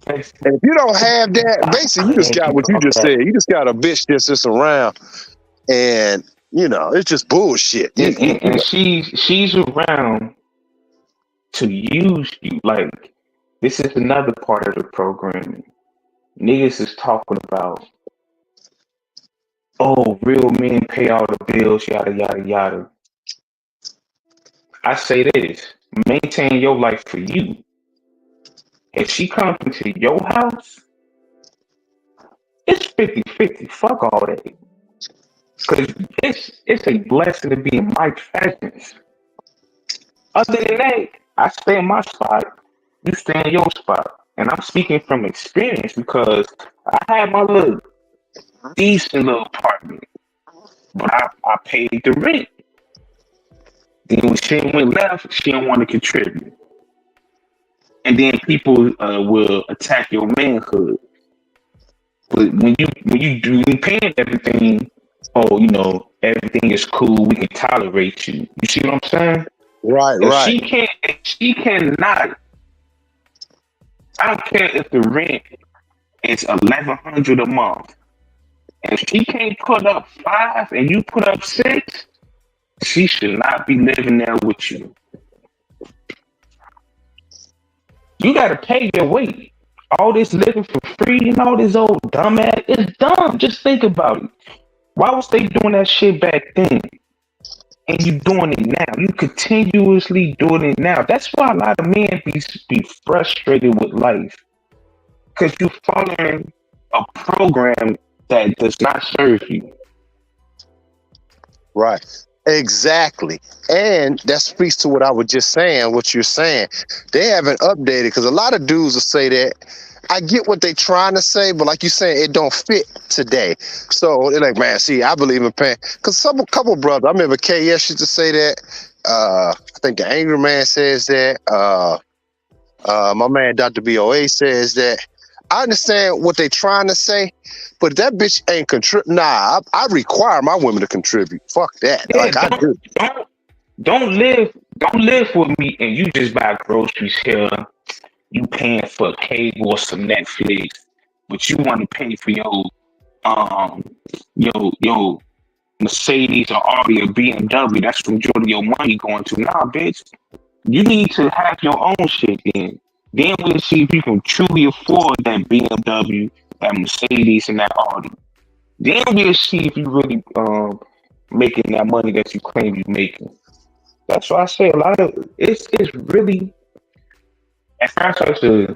And if you don't have that, basically, you just got what you just said. You just got a bitch that's just around, and it's just bullshit. And she's around to use you. Like, this is another part of the programming. Niggas is talking about, oh, real men pay all the bills, yada yada yada. I say this: maintain your life for you. If she comes into your house, it's 50-50. Fuck all that. Because it's a blessing to be in my presence. Other than that, I stay in my spot, you stay in your spot. And I'm speaking from experience because I had my little decent little apartment, but I paid the rent. Then when she went left, she didn't want to contribute. And then people will attack your manhood. But when you paying everything, oh, everything is cool, we can tolerate you. You see what I'm saying? Right. If she cannot, I don't care if the rent is $1,100 a month. If she can't put up 5 and you put up 6, she should not be living there with you. You gotta pay your way. All this living for free and all this old dumbass, it's dumb. Just think about it. Why was they doing that shit back then? And you doing it now. You continuously doing it now. That's why a lot of men be frustrated with life. Because you're following a program that does not serve you. Right. Exactly. And that speaks to what I was just saying, what you're saying. They haven't updated, because a lot of dudes will say that. I get what they're trying to say, but like you saying, it don't fit today. So they're like, man, see, I believe in paying. Because a couple brothers, I remember KS used to say that. I think the Angry Man says that. My man Dr. BOA says that. I understand what they're trying to say, but that bitch ain't contribute. Nah, I require my women to contribute. Fuck that. Yeah, like I do. Don't live with me and you just buy groceries here. You paying for cable or some Netflix, but you want to pay for your Mercedes or Audi or BMW. That's the majority of your money going to. Nah, bitch. You need to have your own shit then. Then we'll see if you can truly afford that BMW, that Mercedes, and that Audi. Then we'll see if you really making that money that you claim you're making. That's why I say a lot of it's really. At first, I used to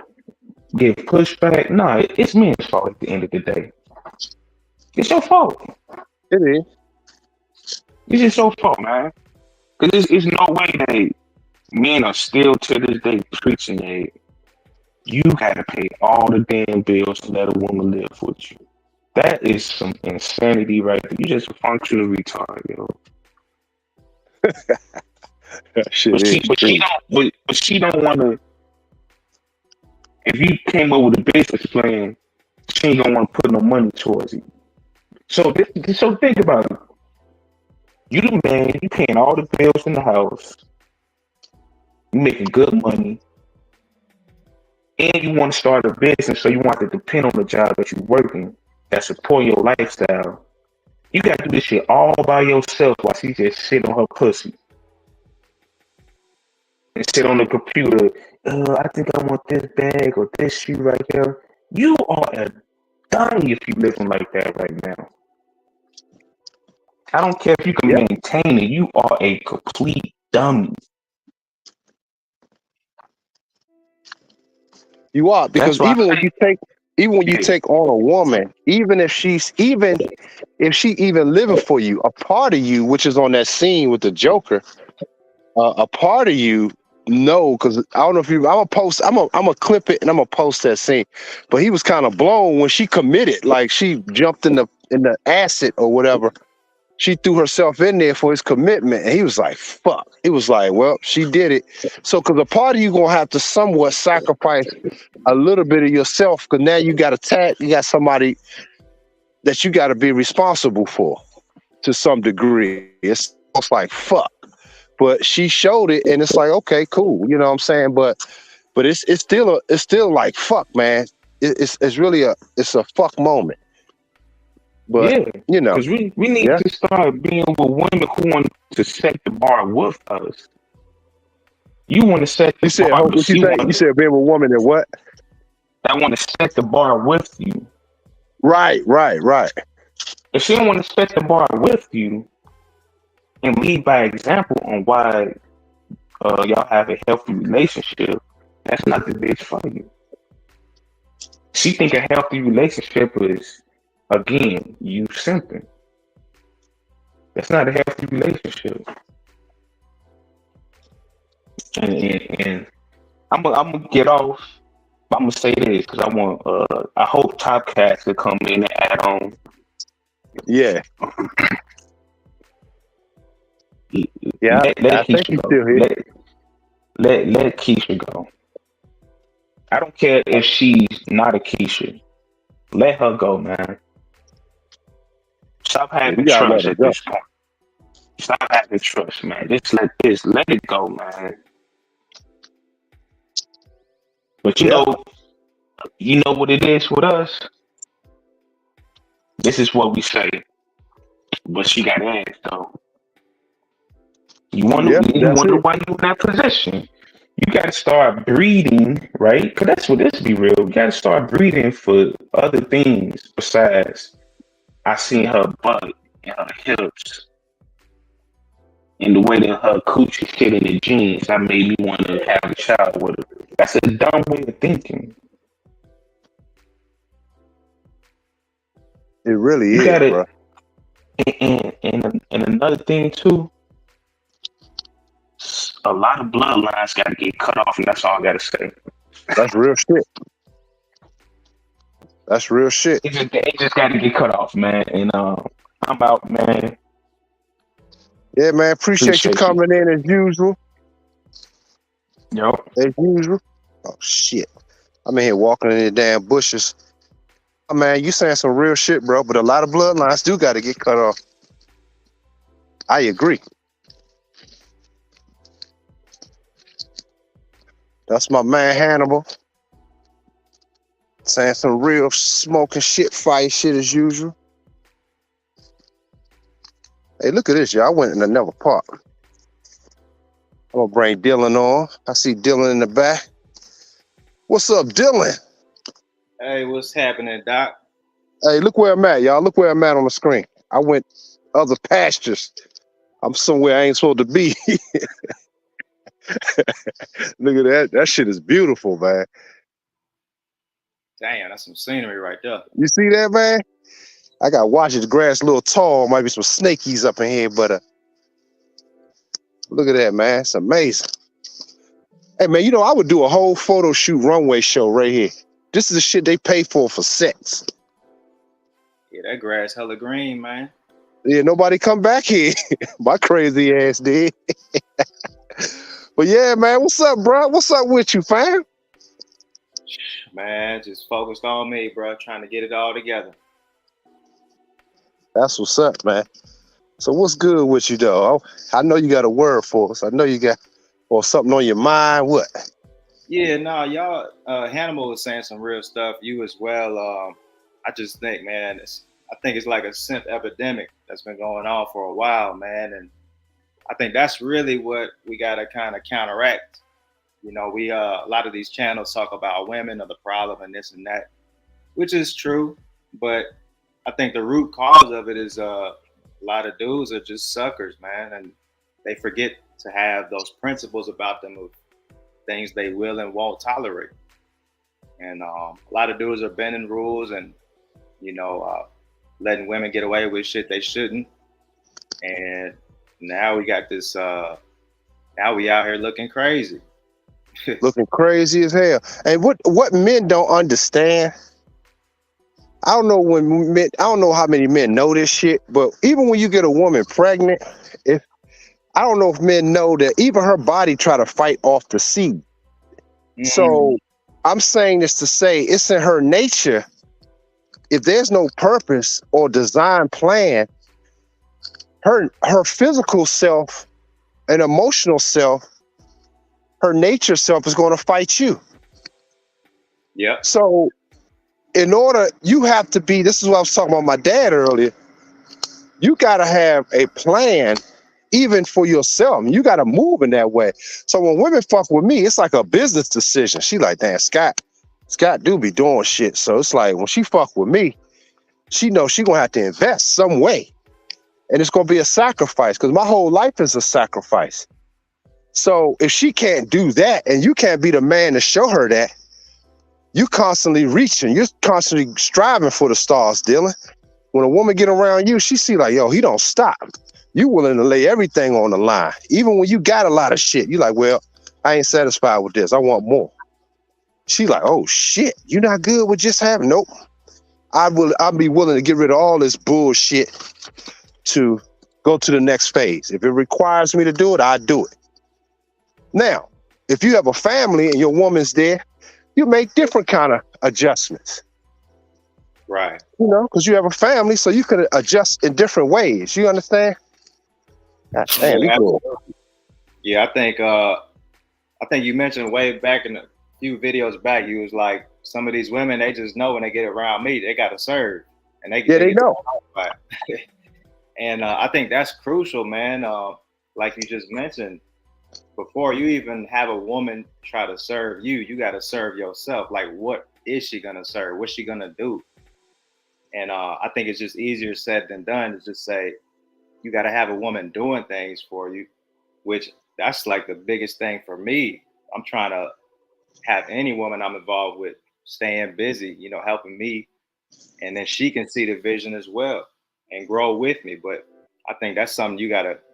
give pushback. No, it's men's fault at the end of the day. It's your fault. It is. It's just your fault, man. Because it's no way that men are still to this day preaching that you gotta pay all the damn bills to let a woman live with you. That is some insanity right there. You just a functional retard, yo. But she don't want to. If you came up with a business plan, she ain't gonna want to put no money towards it. So think about it. You the man, you paying all the bills in the house, you making good money, and you want to start a business, so you want to depend on the job that you're working that support your lifestyle. You gotta do this shit all by yourself while she just sit on her pussy. And sit on the computer. I think I want this bag or this shoe right here. You are a dummy if you living like that right now. I don't care if you can maintain it. You are a complete dummy. You are, because even when you take on a woman, even if she even living for you, a part of you, which is on that scene with the Joker, a part of you. No, because I don't know if you. I'm gonna clip it and I'm gonna post that scene. But he was kind of blown when she committed. Like she jumped in the acid or whatever. She threw herself in there for his commitment, and he was like, "Fuck." He was like, "Well, she did it." So, because a part of you gonna have to somewhat sacrifice a little bit of yourself, because now you got you got somebody that you got to be responsible for to some degree. It's almost like fuck, but she showed it, and it's like, okay, cool. You know what I'm saying? But it's still like fuck, man. It's really a fuck moment. But Yeah, you know, because we need yeah. to start being with women who want to set the bar with us. You want to set the You said bar, but what you she say? You said being with a woman and what? that want to set the bar with you. Right. If she don't want to set the bar with you and lead by example on why y'all have a healthy relationship, that's not the bitch for you. She think a healthy relationship is, again, you simping. That's not a healthy relationship. And I'm gonna get off. I'm gonna say this because I hope Top Cats could come in and add on. Yeah. Yeah. Let I think Keisha he's go. still here. Let Keisha go. I don't care if she's not a Keisha. Let her go, man. Stop having You gotta let trust her at go. this point. Stop having trust, man. Just let it go, man. But you know what it is with us? This is what we say. But she got ass though. You Yeah, that's wonder it. why you in that position. You gotta start breeding, right? Because that's what this be real. You gotta start breeding for other things besides I seen her butt and her hips and the way that her coochie fit in the jeans. That made me want to have a child with her. That's a dumb way of thinking. It really You is, gotta, bro. and another thing too. A lot of bloodlines got to get cut off, and that's all I got to say. That's real shit. That's real shit. It just got to get cut off, man. And I'm out, man. Yeah, man. Appreciate you coming in as usual. Yo. As usual. Oh shit. I'm in here walking in the damn bushes. Oh, man, you saying some real shit, bro. But a lot of bloodlines do got to get cut off. I agree. That's my man Hannibal. Saying some real smoking shit, fire shit as usual. Hey, look at this, y'all. I went in another park. I'm gonna bring Dylan on. I see Dylan in the back. What's up, Dylan? Hey, what's happening, Doc? Hey, look where I'm at, y'all. Look where I'm at on the screen. I went other pastures. I'm somewhere I ain't supposed to be. Look at that. That shit is beautiful, man. Damn, that's some scenery right there. You see that, man? I got watching the grass a little tall. Might be some snakies up in here, but look at that, man. It's amazing. Hey, man, you know, I would do a whole photo shoot runway show right here. This is the shit they pay for sex. Yeah, that grass hella green, man. Yeah, nobody come back here. My crazy ass did. But yeah, man, what's up, bro? What's up with you, fam? Man, just focused on me, bro. Trying to get it all together. That's what's up, man. So what's good with you, though? I know you got a word for us. I know you got something on your mind. What? Yeah, no, y'all. Hannibal was saying some real stuff. You as well. I just think, man, I think it's like a simp epidemic that's been going on for a while, man, and I think that's really what we got to kind of counteract. You know, we a lot of these channels talk about women are the problem and this and that, which is true, but I think the root cause of it is a lot of dudes are just suckers, man, and they forget to have those principles about them of things they will and won't tolerate. And a lot of dudes are bending rules and, you know, letting women get away with shit they shouldn't. And now we got this, now we out here looking crazy. Looking crazy as hell. And what men don't understand, I don't know when men, I don't know how many men know this shit, but even when you get a woman pregnant, if I don't know if men know that even her body try to fight off the seed. So I'm saying this to say it's in her nature. If there's no purpose or design plan, her physical self and emotional self, her nature self is going to fight you. Yeah. So in order, you have to be, this is what I was talking about my dad earlier. You got to have a plan even for yourself. You got to move in that way. So when women fuck with me, it's like a business decision. She like, damn, Scott do be doing shit. So it's like when she fuck with me, she knows she gonna have to invest some way. And it's gonna be a sacrifice because my whole life is a sacrifice. So if she can't do that and you can't be the man to show her that, you constantly reaching, you're constantly striving for the stars, Dylan. When a woman get around you, she see like, yo, he don't stop. You willing to lay everything on the line. Even when you got a lot of shit, you like, well, I ain't satisfied with this. I want more. She like, oh shit, you not good with just having, nope. I'll be willing to get rid of all this bullshit to go to the next phase. If it requires me to do it, I do it. Now, if you have a family and your woman's there, you make different kind of adjustments. Right. You know, because you have a family, so you can adjust in different ways. You understand? Damn, yeah, I think you mentioned way back in a few videos back, you was like, some of these women, they just know when they get around me, they gotta serve, and they know. And I think that's crucial, man. Like you just mentioned, before you even have a woman try to serve you, you gotta serve yourself. Like, what is she gonna serve? What's she gonna do? And I think it's just easier said than done to just say, you got to have a woman doing things for you, which that's like the biggest thing for me. I'm trying to have any woman I'm involved with staying busy, you know, helping me. And then she can see the vision as well and grow with me. But I think that's something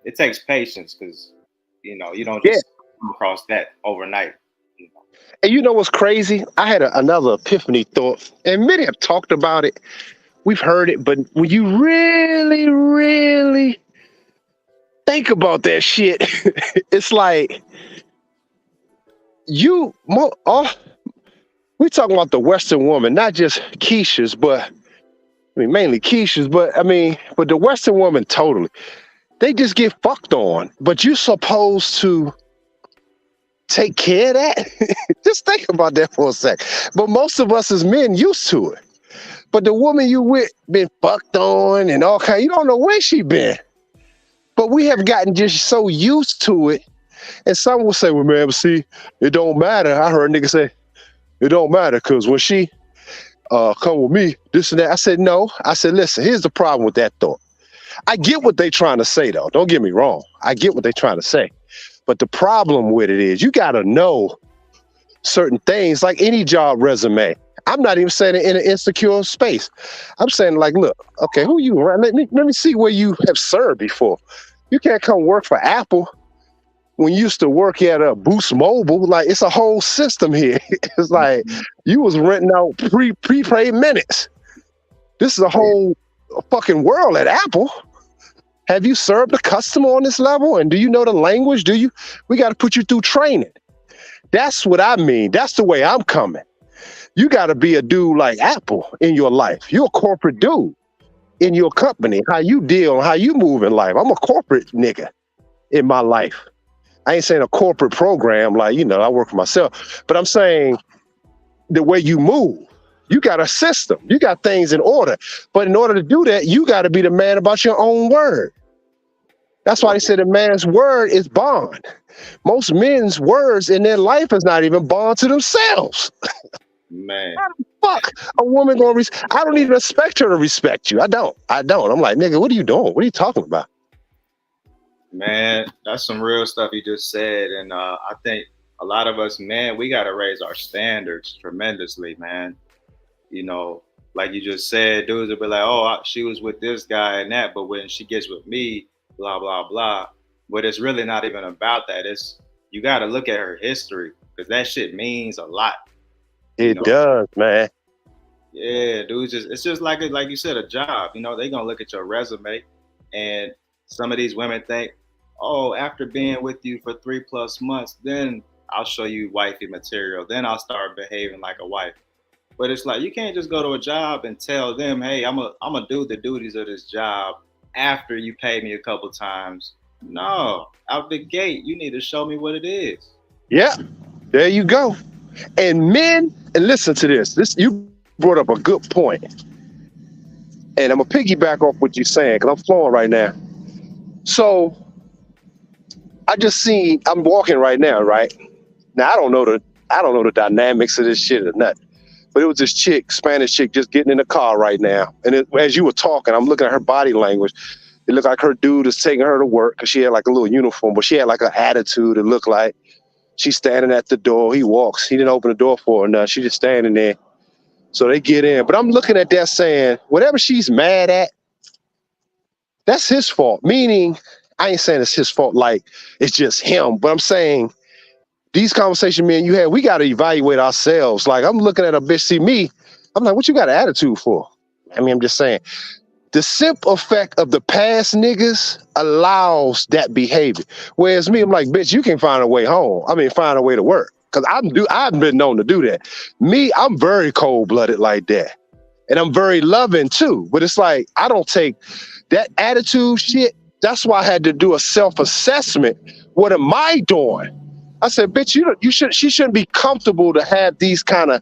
it takes patience because, you know, you don't just come across that overnight. You know? And you know what's crazy? I had another epiphany thought, and many have talked about it. We've heard it, but when you really, really think about that shit, it's like we're talking about the Western woman, not just Keisha's, but I mean, mainly Keisha's, but the Western woman totally. They just get fucked on, but you're supposed to take care of that. Just think about that for a sec. But most of us as men used to it. But the woman you with been fucked on and all kind, you don't know where she been. But we have gotten just so used to it. And some will say, well, man, see, it don't matter. I heard a nigga say, it don't matter because when she come with me, this and that. I said, no. I said, listen, here's the problem with that thought. I get what they trying to say, though. Don't get me wrong. I get what they trying to say. But the problem with it is you got to know certain things like any job resume. I'm not even saying it in an insecure space. I'm saying like, look, okay, who you around? Let me see where you have served before. You can't come work for Apple when you used to work at a Boost Mobile. Like, it's a whole system here. It's like you was renting out prepaid minutes. This is a whole fucking world at Apple. Have you served a customer on this level? And do you know the language? We got to put you through training. That's what I mean. That's the way I'm coming. You got to be a dude like Apple in your life. You're a corporate dude in your company. How you deal, how you move in life. I'm a corporate nigga in my life. I ain't saying a corporate program like, you know, I work for myself. But I'm saying the way you move. You got a system. You got things in order. But in order to do that, you got to be the man about your own word. That's why they said a man's word is bond. Most men's words in their life is not even bond to themselves. Man. How the fuck a woman gonna I don't even expect her to respect you. I don't. I'm like, nigga, what are you doing? What are you talking about? Man, that's some real stuff you just said. And I think a lot of us men, we got to raise our standards tremendously, man. You know, like you just said, dudes will be like, oh, she was with this guy and that, but when she gets with me, blah, blah, blah. But it's really not even about that. You got to look at her history because that shit means a lot. It does, man. Yeah, dude, it's just like you said, a job. You know, they're gonna look at your resume, and some of these women think, oh, after being with you for 3+ months, then I'll show you wifey material. Then I'll start behaving like a wife. But it's like you can't just go to a job and tell them, hey, I'm gonna do the duties of this job after you pay me a couple times. No, out the gate, you need to show me what it is. Yeah, there you go. And men, and listen to this. You brought up a good point. And I'm gonna piggyback off what you're saying because I'm flowing right now. So I'm walking right now, right? Now I don't know the dynamics of this shit or nothing. But it was this chick, Spanish chick, just getting in the car right now. And as you were talking, I'm looking at her body language. It looked like her dude is taking her to work because she had like a little uniform, but she had like an attitude. It looked like she's standing at the door. He walks. He didn't open the door for her. No, she's just standing there. So they get in. But I'm looking at that saying, whatever she's mad at, that's his fault. Meaning, I ain't saying it's his fault like it's just him, but I'm saying these conversations, me and you had, we got to evaluate ourselves. Like, I'm looking at a bitch, see me, I'm like, what you got an attitude for? I mean, I'm just saying, the simp effect of the past niggas allows that behavior. Whereas me, I'm like, bitch, you can find a way home. I mean, find a way to work. Because I've been known to do that. Me, I'm very cold-blooded like that. And I'm very loving too. But it's like, I don't take that attitude shit. That's why I had to do a self-assessment. What am I doing? I said, bitch, she shouldn't be comfortable to have these kind of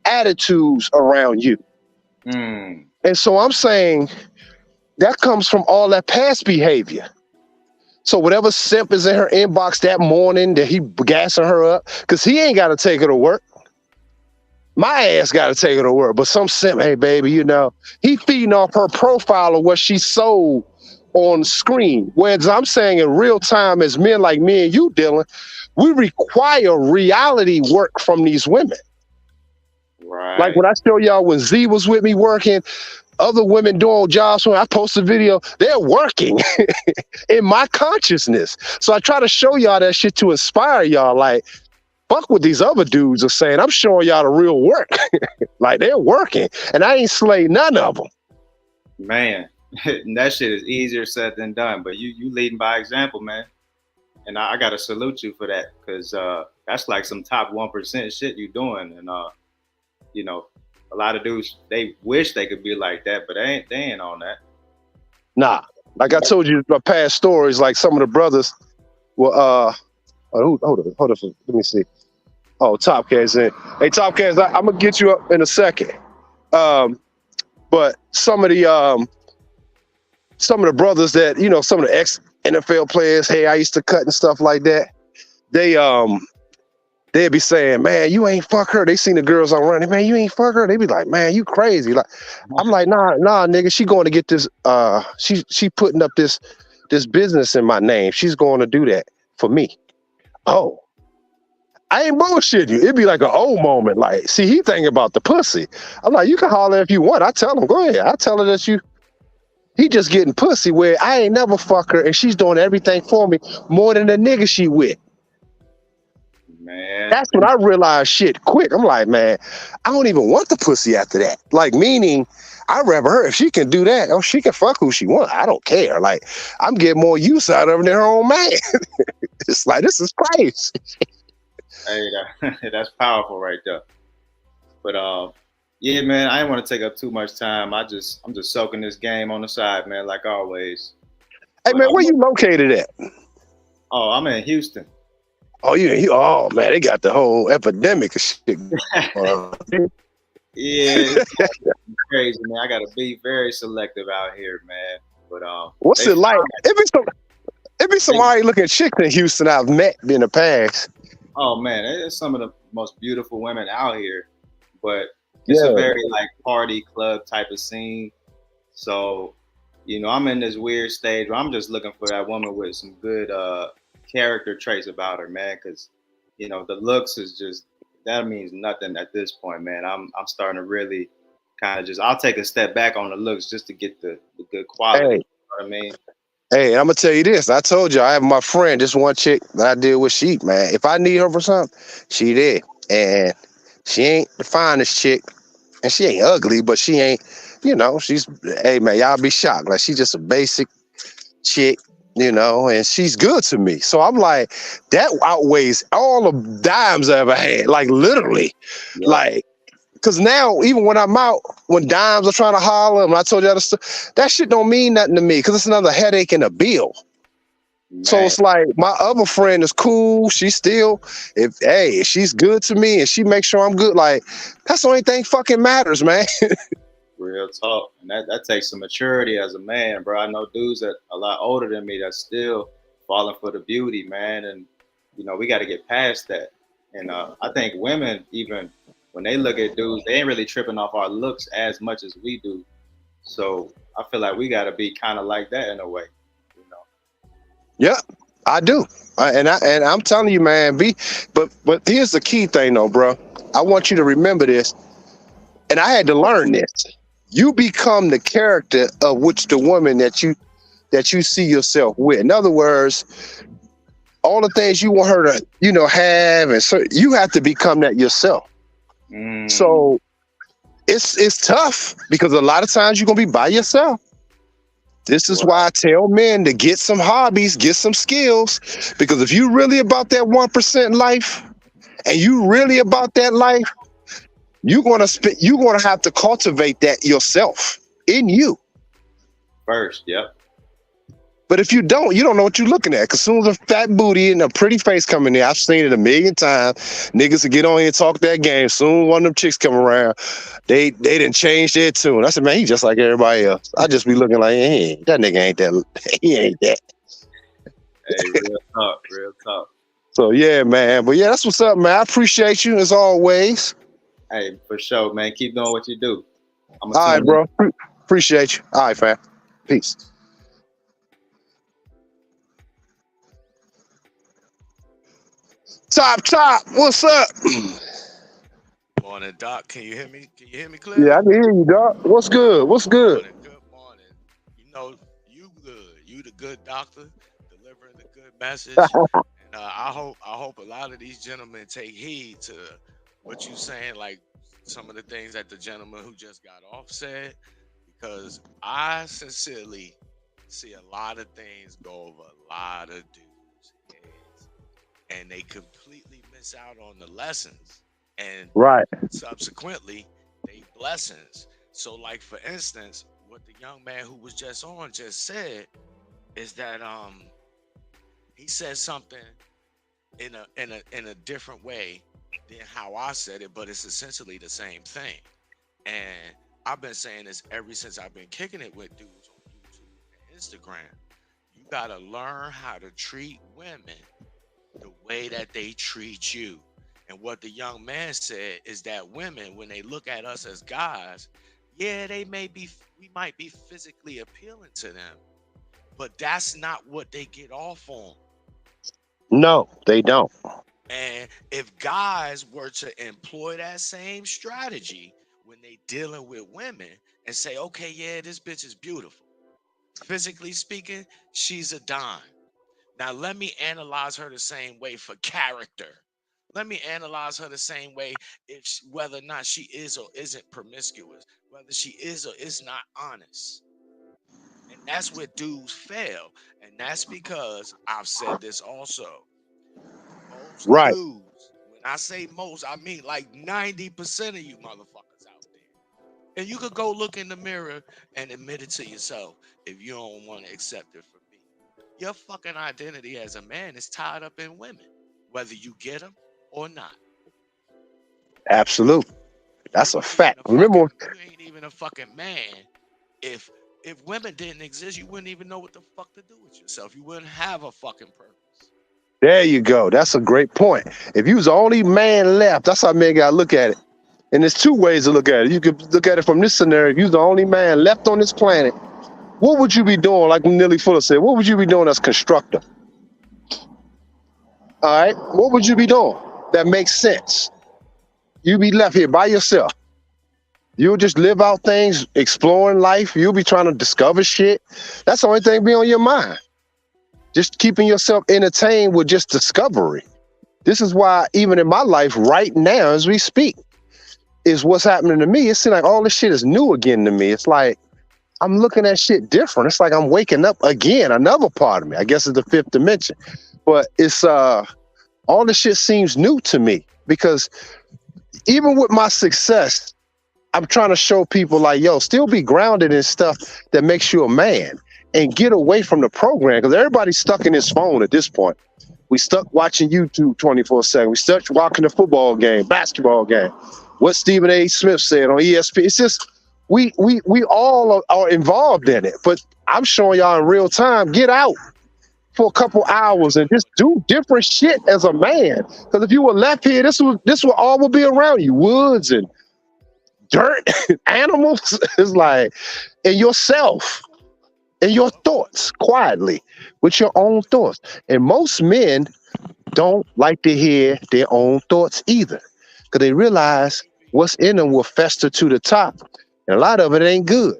attitudes around you. Mm. And so I'm saying that comes from all that past behavior. So whatever simp is in her inbox that morning that he gassing her up, because he ain't got to take her to work. My ass got to take her to work. But some simp, hey, baby, you know, he feeding off her profile of what she sold on screen. Whereas I'm saying in real time, as men like me and you, Dylan, we require reality work from these women. Right. Like when I show y'all when Z was with me working, other women doing jobs, when I post a video, they're working in my consciousness. So I try to show y'all that shit to inspire y'all. Like, fuck what these other dudes are saying. I'm showing y'all the real work. Like, they're working. And I ain't slayed none of them. Man, that shit is easier said than done. But you leading by example, man. And I got to salute you for that. Because that's like some top 1% shit you doing. And, you know, a lot of dudes, they wish they could be like that, but they ain't on that. Nah. Like I told you, my past stories, like some of the brothers were, hold on, let me see. Oh, Top Cat's in. Hey, Top Cat's, I'm going to get you up in a second. But some of the brothers that, you know, some of the ex-NFL players, hey, I used to cut and stuff like that, they'd be saying, man, you ain't fuck her. They seen the girls on running, man, you ain't fuck her. They be like, man, you crazy. Like, I'm like, nah, nigga, she going to get this, she putting up this business in my name. She's going to do that for me. Oh, I ain't bullshitting you. It'd be like an old moment. Like, see, he thinking about the pussy. I'm like, you can holler if you want. I tell him, go ahead. I tell her that he just getting pussy where I ain't never fuck her and she's doing everything for me more than the nigga she with. Man. That's when I realized shit quick. I'm like, man, I don't even want the pussy after that. Like, meaning, I'd rather her, if she can do that, oh, she can fuck who she wants. I don't care. Like, I'm getting more use out of her than her own man. It's like, this is crazy. Hey, that's powerful right there. But yeah, man, I didn't want to take up too much time. I'm just soaking this game on the side, man, like always. Hey, man, where you located at? Oh, I'm in Houston. Oh, oh man, they got the whole epidemic of shit. Yeah, it's crazy, man. I gotta be very selective out here, man. But what's it like? It be some alright looking chicks in Houston I've met in the past. Oh man, it's some of the most beautiful women out here, but it's a very like party club type of scene. So, you know, I'm in this weird stage where I'm just looking for that woman with some good character traits about her, man, because you know the looks is just, that means nothing at this point, man. I'm starting to really kind of I'll take a step back on the looks just to get the good quality. Hey. You know what I mean? Hey, I'm gonna tell you this. I told you I have my friend, this one chick that I deal with. She, man, if I need her for something, she there, and she ain't the finest chick, and she ain't ugly, but she ain't, she's, hey man, y'all be shocked. Like she's just a basic chick, and she's good to me. So I'm like, that outweighs all the dimes I ever had. Like literally, like, because now even when I'm out, when dimes are trying to holler, and I told you that stuff, that shit don't mean nothing to me because it's another headache and a bill. Man. So it's like my other friend is cool. She's still, if she's good to me and she makes sure I'm good, like that's the only thing fucking matters, man. Real talk. And that takes some maturity as a man, bro. I know dudes that a lot older than me that's still falling for the beauty, man. And, we got to get past that. And I think women, even when they look at dudes, they ain't really tripping off our looks as much as we do. So I feel like we got to be kind of like that in a way, Yeah, I do. And I'm telling you, man, but here's the key thing though, bro. I want you to remember this. And I had to learn this. You become the character of which the woman that you see yourself with. In other words, all the things you want her to, have, and so you have to become that yourself. So it's tough because a lot of times you're gonna be by yourself. This is why I tell men to get some hobbies, get some skills, because if you really about that 1% life, and you really about that life, you're gonna have to cultivate that yourself in you first. Yep. But if you don't know what you're looking at. Because as soon as a fat booty and a pretty face come in there, I've seen it a million times. Niggas will get on here and talk that game. Soon one of them chicks come around, they didn't change their tune. I said, man, he just like everybody else. I just be looking like, hey, that nigga ain't that. He ain't that. Hey, real talk. So yeah, man. But yeah, that's what's up, man. I appreciate you as always. Hey, for sure, man. Keep doing what you do. All right, bro. Appreciate you. All right, fam. Peace. Top, what's up? Morning, Doc. Can you hear me? Can you hear me clearly? Yeah, I can hear you, Doc. What's good? Good morning. You good. You the good doctor, delivering the good message. And I hope a lot of these gentlemen take heed to what you saying, like some of the things that the gentleman who just got off said, because I sincerely see a lot of things go over a lot of dudes' heads, and they completely miss out on the lessons. And subsequently, they blessings. So, like for instance, what the young man who was just on just said is that he said something in a different way than how I said it, but it's essentially the same thing. And I've been saying this ever since I've been kicking it with dudes on YouTube and Instagram. You gotta learn how to treat women the way that they treat you. And what the young man said is that women, when they look at us as guys, yeah, we might be physically appealing to them, but that's not what they get off on. No, they don't. And if guys were to employ that same strategy when they dealing with women and say, okay, yeah, this bitch is beautiful. Physically speaking, she's a dime. Now let me analyze her the same way for character. Let me analyze her the same way whether or not she is or isn't promiscuous, whether she is or is not honest. And that's where dudes fail. And that's because I've said this also. Most dudes, when I say most, I mean like 90% of you motherfuckers out there. And you could go look in the mirror and admit it to yourself if you don't want to accept it from me. Your fucking identity as a man is tied up in women, whether you get them or not. Absolutely. That's a fact. Remember, you ain't even a fucking man. If women didn't exist, you wouldn't even know what the fuck to do with yourself. You wouldn't have a fucking purpose. There you go. That's a great point. If you was the only man left, that's how men gotta look at it. And there's two ways to look at it. You could look at it from this scenario. If you was the only man left on this planet, what would you be doing? Like Nelly Fuller said, what would you be doing as constructor? All right. What would you be doing? That makes sense. You be left here by yourself. You'll just live out things, exploring life. You'll be trying to discover shit. That's the only thing be on your mind. Just keeping yourself entertained with just discovery. This is why even in my life right now as we speak, is what's happening to me. It seems like all this shit is new again to me. It's like I'm looking at shit different. It's like I'm waking up again, another part of me. I guess it's the fifth dimension. But it's all this shit seems new to me because even with my success, I'm trying to show people like, yo, still be grounded in stuff that makes you a man and get away from the program because everybody's stuck in his phone at this point. We stuck watching YouTube 24/7. We stuck watching the football game, basketball game. What Stephen A. Smith said on ESPN. It's just we all are involved in it. But I'm showing y'all in real time. Get out for a couple hours and just do different shit as a man. Because if you were left here, this would all will be around you. Woods and dirt, animals. It's like, and yourself and your thoughts quietly with your own thoughts. And most men don't like to hear their own thoughts either because they realize what's in them will fester to the top. And a lot of it ain't good.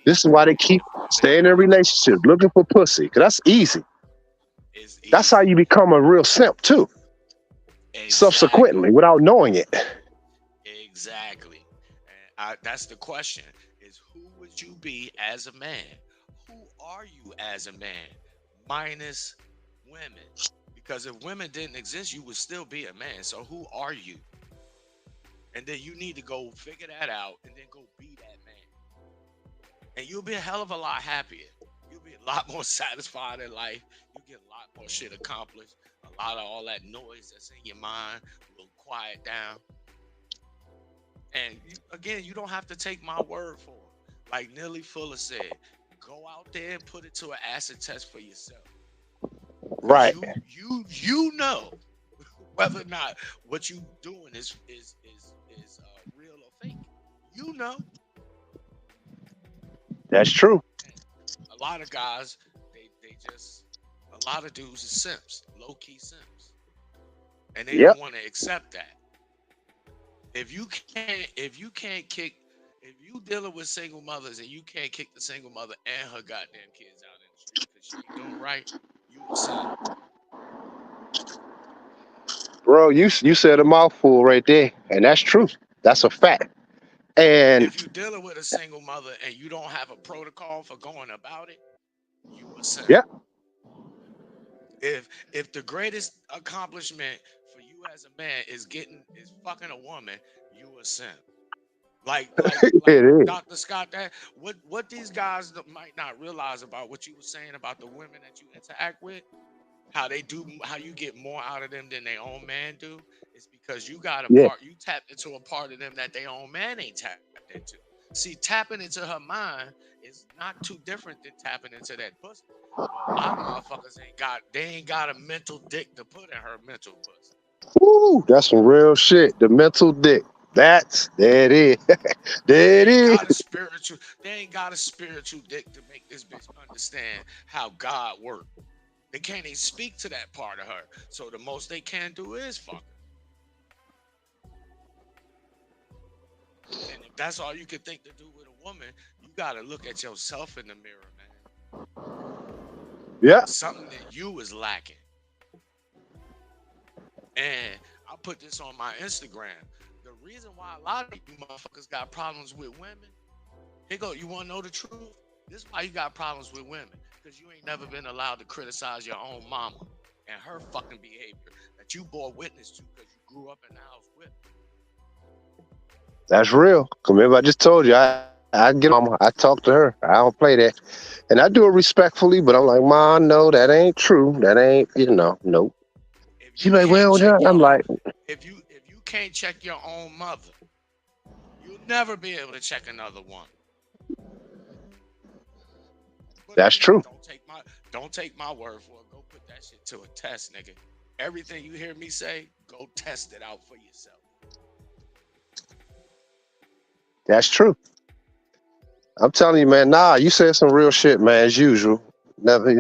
This is why they keep staying in relationships, looking for pussy, because that's easy. That's how you become a real simp too. Subsequently, without knowing it. Exactly. And that's the question, is who would you be as a man? Who are you as a man? Minus women. Because if women didn't exist, you would still be a man. So who are you? And then you need to go figure that out and then go be that man. And you'll be a hell of a lot happier. You'll be a lot more satisfied in life. You'll get a lot more shit accomplished. A lot of all that noise that's in your mind will quiet down. And again, you don't have to take my word for it. Like Neely Fuller said, go out there and put it to an acid test for yourself. Right. You know whether or not what you doing is real or fake. You know. That's true. A lot of guys, a lot of dudes is simps, low key simps, and they don't want to accept that. If you dealing with single mothers and you can't kick the single mother and her goddamn kids out in the street because she ain't doing right, you a simp. Bro, you said a mouthful right there, and that's true. That's a fact. And if you're dealing with a single mother and you don't have a protocol for going about it, you a simp. Yeah. If the greatest accomplishment for you as a man is fucking a woman, you a simp. Like Dr. Scott, that what these guys might not realize about what you were saying about the women that you interact with, how you get more out of them than their own man do, is because you got you tapped into a part of them that their own man ain't tapped into. See, tapping into her mind is not too different than tapping into that pussy. A lot of motherfuckers ain't got a mental dick to put in her mental pussy. Woo, that's some real shit. The mental dick. There it is. There it is. They ain't got a spiritual dick to make this bitch understand how God works. They can't even speak to that part of her. So the most they can do is fuck her. And if that's all you can think to do with a woman, you gotta look at yourself in the mirror, man. Yeah. Something that you is lacking. And I put this on my Instagram. The reason why a lot of you motherfuckers got problems with women, you wanna know the truth? This is why you got problems with women. Because you ain't never been allowed to criticize your own mama and her fucking behavior that you bore witness to because you grew up in the house with her. That's real. Remember, I just told you, I get mama. I talk to her. I don't play that. And I do it respectfully, but I'm like, Mom, no, that ain't true. That ain't, nope. She's like, well, I'm like, if you can't check your own mother, you'll never be able to check another one. That's true. Don't take my word for it. Go put that shit to a test, nigga. Everything you hear me say, go test it out for yourself. That's true. I'm telling you, man. You said some real shit, man, as usual. Never,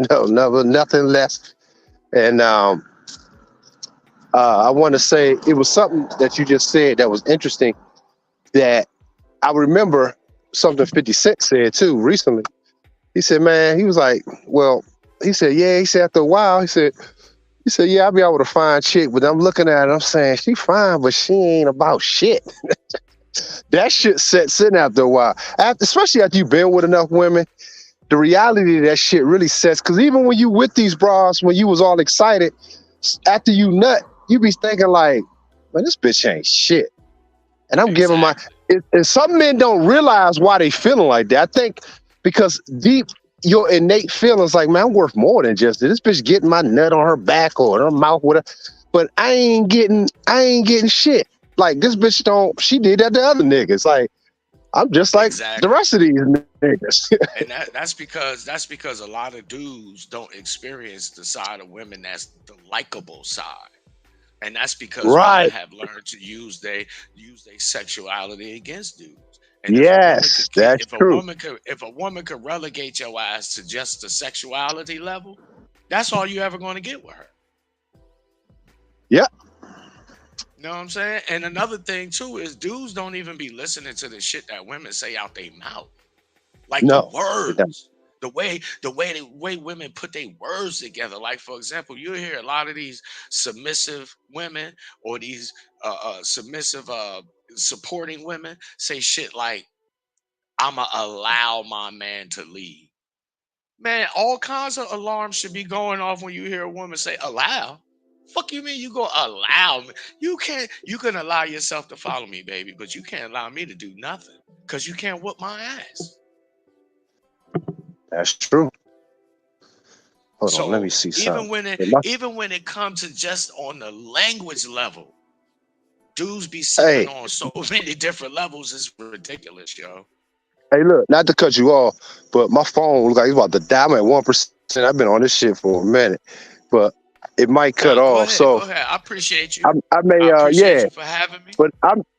nothing less. And I want to say it was something that you just said that was interesting. That I remember something 50 Cent said too recently. He said, man, he was like, well, he said, yeah, he said after a while, he said, He said, yeah, I be out with a fine chick, but I'm looking at her, I'm saying, she fine, but she ain't about shit. That shit sets in after a while. Especially after you've been with enough women, the reality of that shit really sets. Because even when you with these bras, when you was all excited, after you nut, you be thinking like, man, this bitch ain't shit. And I'm giving my... And some men don't realize why they feeling like that. I think because deep, your innate feelings like, man, I'm worth more than just this bitch getting my nut on her back or her mouth with her. But I ain't getting shit. Like this bitch she did that to other niggas. Like I'm just like the rest of these niggas. And that's because a lot of dudes don't experience the side of women that's the likable side. And that's because women have learned to use their sexuality against dudes. And yes, that's true. If a woman could relegate your ass to just the sexuality level, that's all you ever going to get with her. Yep. You know what I'm saying? And another thing too is dudes don't even be listening to the shit that women say out their mouth, like the words. The way women put their words together. Like, for example, you hear a lot of these submissive women or these submissive supporting women say shit like, I'ma allow my man to lead. Man, all kinds of alarms should be going off when you hear a woman say allow. Fuck you mean you go allow me? You can allow yourself to follow me, baby, but you can't allow me to do nothing because you can't whoop my ass. That's true. Hold on, let me see something. Even when it comes to just on the language level, dudes be sitting on so many different levels. It's ridiculous, yo. Hey, look, not to cut you off, but my phone looks like it's about to die. I'm at 1%. I've been on this shit for a minute, but it might cut off. Go ahead. I appreciate you. I may, I appreciate you for having me. But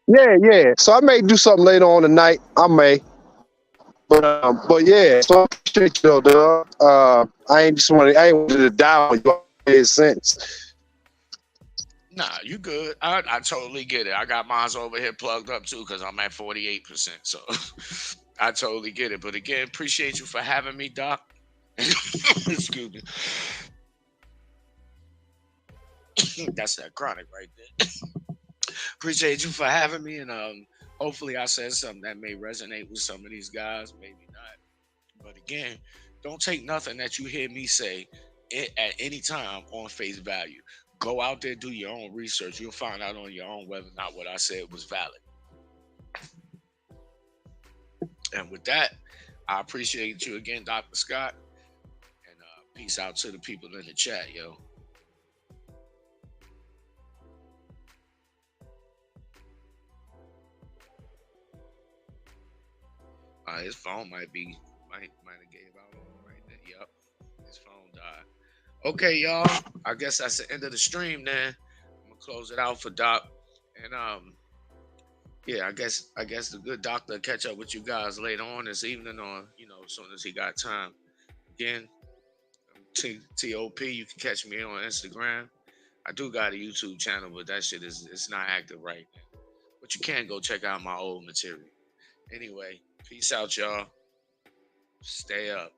yeah. So I may do something later on tonight. I may. But yeah, so I appreciate you though, dog. I ain't wanted to die on your sentence. Nah, you good. I totally get it. I got mine over here plugged up too because I'm at 48%. So I totally get it. But again, appreciate you for having me, Doc. Excuse me. That's that chronic right there. Appreciate you for having me, and hopefully I said something that may resonate with some of these guys, maybe not. But again, don't take nothing that you hear me say at any time on face value. Go out there, do your own research. You'll find out on your own whether or not what I said was valid. And with that, I appreciate you again, Dr. Scott. And peace out to the people in the chat, yo. His phone might have gave out right there. Yep, his phone died. Okay, y'all. I guess that's the end of the stream. Then I'm gonna close it out for Doc. And yeah, I guess the good doctor will catch up with you guys later on this evening, or as soon as he got time. Again, TOP. You can catch me on Instagram. I do got a YouTube channel, but that shit it's not active right now. But you can go check out my old material. Anyway, peace out, y'all. Stay up.